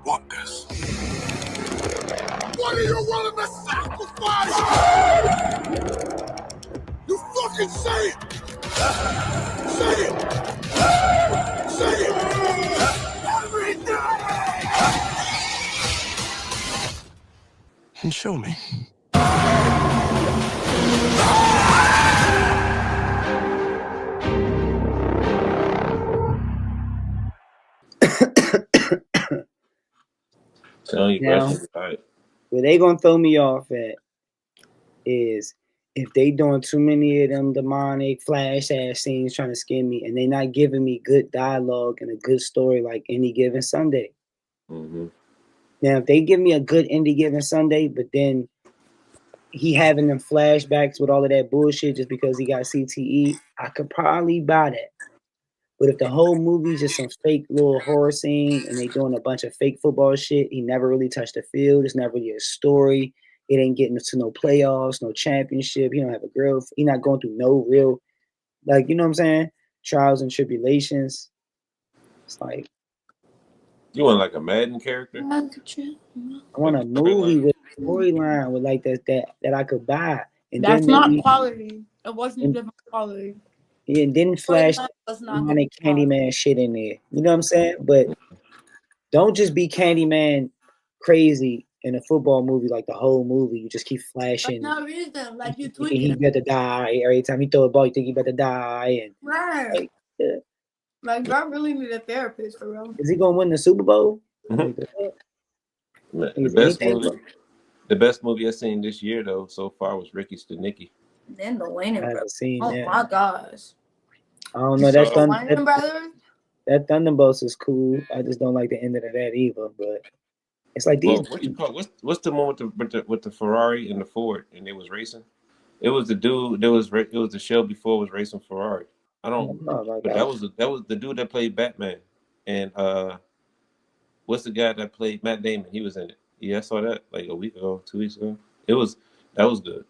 want this? What are you willing to sacrifice? You fucking say it! Say it! Say it! Everything! And show me.
Telling you,
Now,
questions right.
where they gonna throw me off at is if they doing too many of them demonic flash ass scenes trying to scare me, and they not giving me good dialogue and a good story like Any Given Sunday.
Mm-hmm.
Now, if they give me a good Any Given Sunday, but then he having them flashbacks with all of that bullshit just because he got CTE, I could probably buy that. But if the whole movie's just some fake little horror scene and they doing a bunch of fake football shit, he never really touched the field. It's never really a story. It ain't getting to no playoffs, no championship. He don't have a girl. He not going through no real, like, you know what I'm saying? Trials and tribulations. It's like,
You want like a Madden character?
I want
Like
a
the storyline?
movie with storyline with like that I could buy. And
That's
then
not
maybe
quality. It wasn't
and,
even quality.
and then flash
Storyline was not good
demonic
quality.
Candyman shit in there. You know what I'm saying? But don't just be Candyman crazy in a football movie like the whole movie. You just keep
For
flashing.
no reason, like you
Thinking he
tweaking.
better die. Every time he throw a ball, you think he better die. And
Right.
like, yeah.
Like, I really need a therapist for real.
Is he gonna win the Super Bowl?
Mhm.
Like,
The
is
best
anything?
movie. The best movie I've seen this year though so far was Ricky Stenicki.
Then the
I
Wayne brothers.
haven't seen
Oh
that.
my gosh.
I don't
You
know.
saw
That
it?
Wayne brothers.
that Thunderbolts is cool. I just don't like the end of that either. But it's like these.
Well, what you call what's the one with the Ferrari and the Ford and they was racing? It was the dude. It was the show before was racing Ferrari. I
I
don't.
don't know about
But
that.
that was the dude that played Batman. And what's the guy that played Matt Damon? He was in it. Yeah, I saw that like a week ago, 2 weeks ago. It was that was good.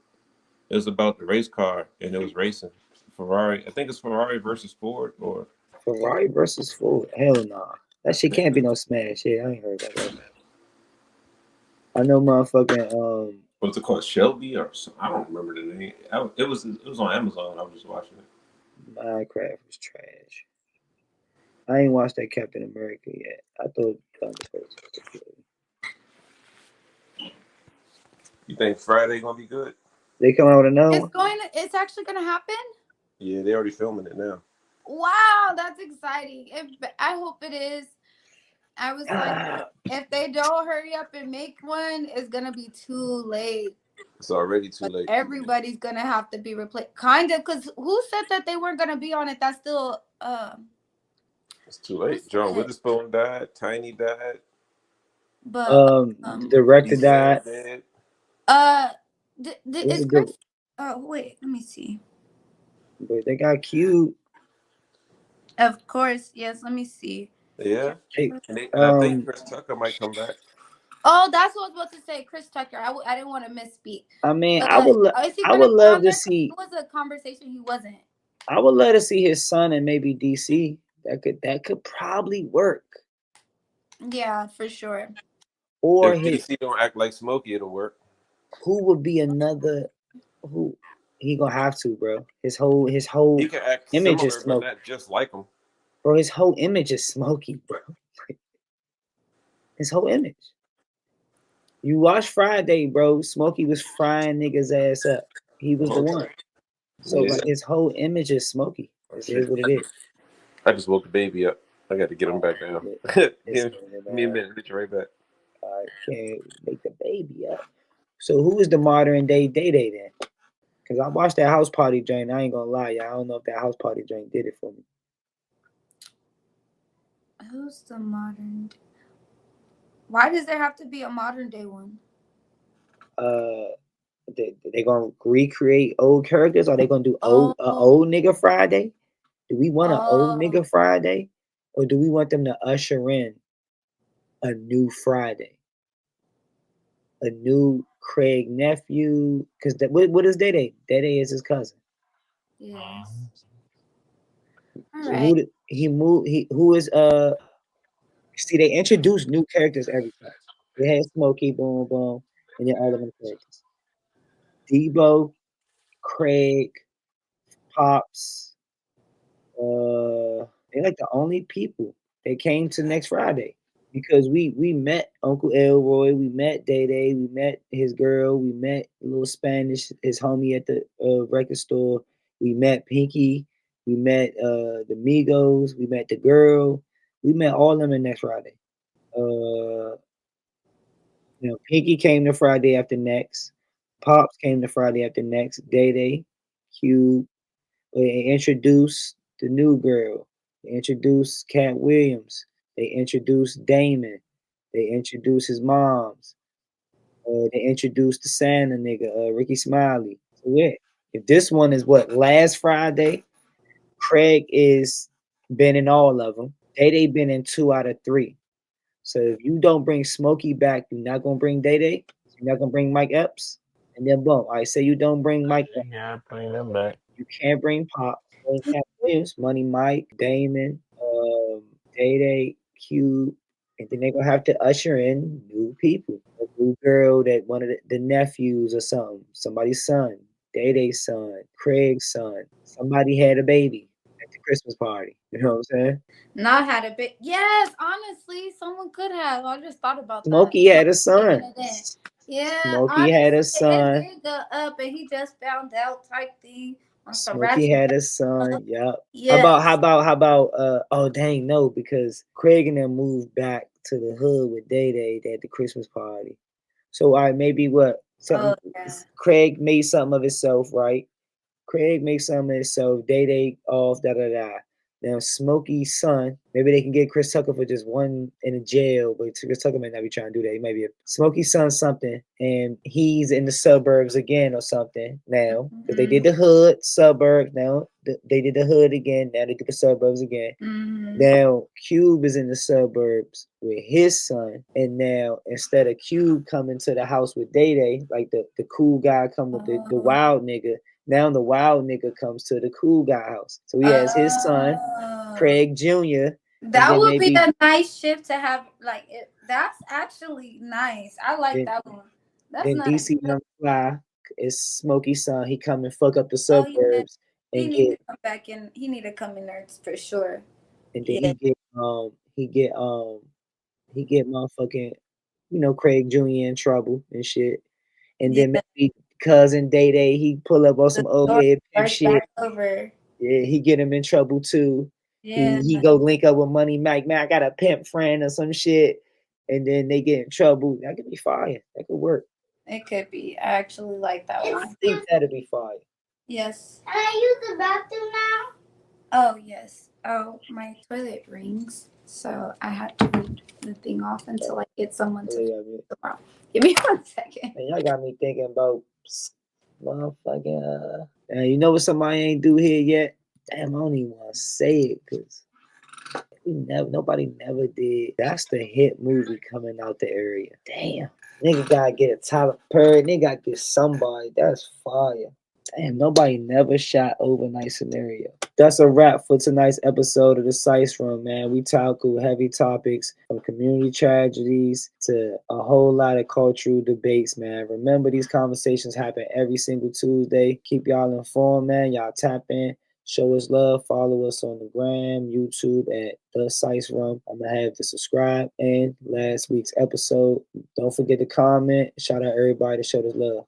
It was about the race car and it was racing Ferrari. I think it's Ferrari versus Ford or
Ferrari versus Ford. Hell no. That shit can't be no smash. Yeah, I ain't heard about that. I know motherfucking
what's it called, Shelby or something. I don't remember the name. It was on Amazon. I was just watching it.
Minecraft was trash. I ain't watched that Captain America yet. I thought Thunderbolts was good.
You think Friday gonna be good?
They come out with another one?
It's actually gonna happen.
Yeah, they already filming it now.
Wow, that's exciting. I hope it is. I was like, if they don't hurry up and make one, it's gonna be too late.
It's already too late.
Everybody's gonna have to be replaced. Kind of, because who said that they weren't gonna be on it? That's still
It's too late. John Witherspoon died. Tiny died.
But
the director died.
Dead.
It's Chris. Oh wait, let me see.
But they got cute.
Of course, yes. Let me see.
Yeah.
Hey,
And I think Chris Tucker might come back.
Oh, that's what I was about to say. Chris Tucker. I didn't want to misspeak.
I mean,
Is he
I
gonna
would
be
love
on
to
there?
see.
It was a conversation he wasn't.
I would love to see his son and maybe DC. That could probably work.
Yeah, for sure.
or
If
his,
DC don't act like Smokey, it'll work.
who would be another, who he gonna have to, bro. His whole
He can act
image is
similar, but
Smokey.
not just like him.
Bro, his whole image is Smokey, bro. His whole image. You watch Friday, bro. Smokey was frying niggas ass up. He was the one. So
Yeah.
like his whole image is Smokey. It is what it is.
I just woke the baby up. I got to get him back down. Give me a minute. Get you right back.
I can't make the baby up. So who is the modern day Day Day then? Because I watched that house party joint. I ain't gonna lie, y'all. I don't know if that house party joint did it for me.
Who's the modern? Why does there have to be a modern day one?
They gonna recreate old characters, or they gonna do old nigga Friday? Do we want an old nigga Friday, or do we want them to usher in a new Friday, a new Craig nephew? Because what is Day Day? Day Day is his cousin.
Yes. All
So
right.
who is See, they introduce new characters every time. They had Smokey, boom, boom, and then all of them characters. Debo, Craig, Pops, they're like the only people that came to next Friday. Because we met Uncle Elroy, we met Day Day, we met his girl, we met little Spanish, his homie at the record store, we met Pinky, we met the Migos, we met the girl, we met all of them in next Friday. Pinky came to Friday after next, Pops came to Friday after next, Day Day, Cube, they introduced the new girl, they introduced Cat Williams, they introduced Damon. They introduced his moms. They introduced the Santa nigga, Ricky Smiley. So yeah, if this one is what last Friday, Craig is been in all of them. Day been in 2 out of 3. So if you don't bring Smokey back, you're not gonna bring Day. You're not gonna bring Mike Epps, and then boom. I say you don't bring Mike Epps.
Yeah, bring them back.
You can't bring Pop, bring Cat Williams, Money Mike, Damon, Day, Q, and then they're gonna have to usher in new people. A new girl that one of the nephews or something, somebody's son, Day's son, Craig's son. Somebody had a baby at the Christmas party. You know what I'm saying?
Not had a bit. Yes, honestly, someone could have. I just thought about that.
Smokey had a son.
Yeah,
Smokey had a son.
It did go up, and he just found out type thing.
Smokey had a son. Yep.
Yes.
How about oh dang no, because Craig and them moved back to the hood with Day at the Christmas party. So maybe what something Craig made something of himself, right? Craig makes something of himself, Day off, da da da. Now Smokey's son, maybe they can get Chris Tucker for just one in a jail, but Chris Tucker might not be trying to do that. He might be a Smokey's son something, and he's in the suburbs again or something now. Because they did the hood, suburbs, now they did the hood again, now they do the suburbs again. Now Cube is in the suburbs with his son, and now instead of Cube coming to the house with Day, like the cool guy come with the wild nigga, now the wild nigga comes to the cool guy house. So he has his son, Craig Jr.
That would be a nice shift to have. Like that's actually nice. I like that one. That's
then
nice.
DC Young Fly is Smokey's son. He come and fuck up the suburbs
He need to come back in. He need to come in there for sure.
And then he get motherfucking, Craig Jr. in trouble and shit. And then maybe cousin Day he pull up on some old head pimp shit. Yeah, he get him in trouble too.
Yeah.
He go link up with Money Mike. Man, I got a pimp friend or some shit. And then they get in trouble. That could be fire. That could work.
It could be. I actually like that one.
I think that'd be fire.
Yes. Can I use the bathroom now? Oh, yes. Oh, my toilet rings. So I had to leave the thing off until I get someone to tomorrow. Give me 1 second.
Man, y'all got me thinking about motherfucking you know what somebody ain't do here yet? Damn, I don't even want to say it because nobody never did. That's the hit movie coming out the area. Damn. Nigga gotta get a Tyler Perry. Nigga gotta get somebody. That's fire. Damn, nobody never shot overnight scenario. That's a wrap for tonight's episode of the Sice Room, man. We tackle heavy topics from community tragedies to a whole lot of cultural debates, man. Remember, these conversations happen every single Tuesday. Keep y'all informed, man. Y'all tap in. Show us love. Follow us on the gram, YouTube at The Sice Room. I'm going to have to subscribe. And last week's episode, don't forget to comment. Shout out everybody that showed us love.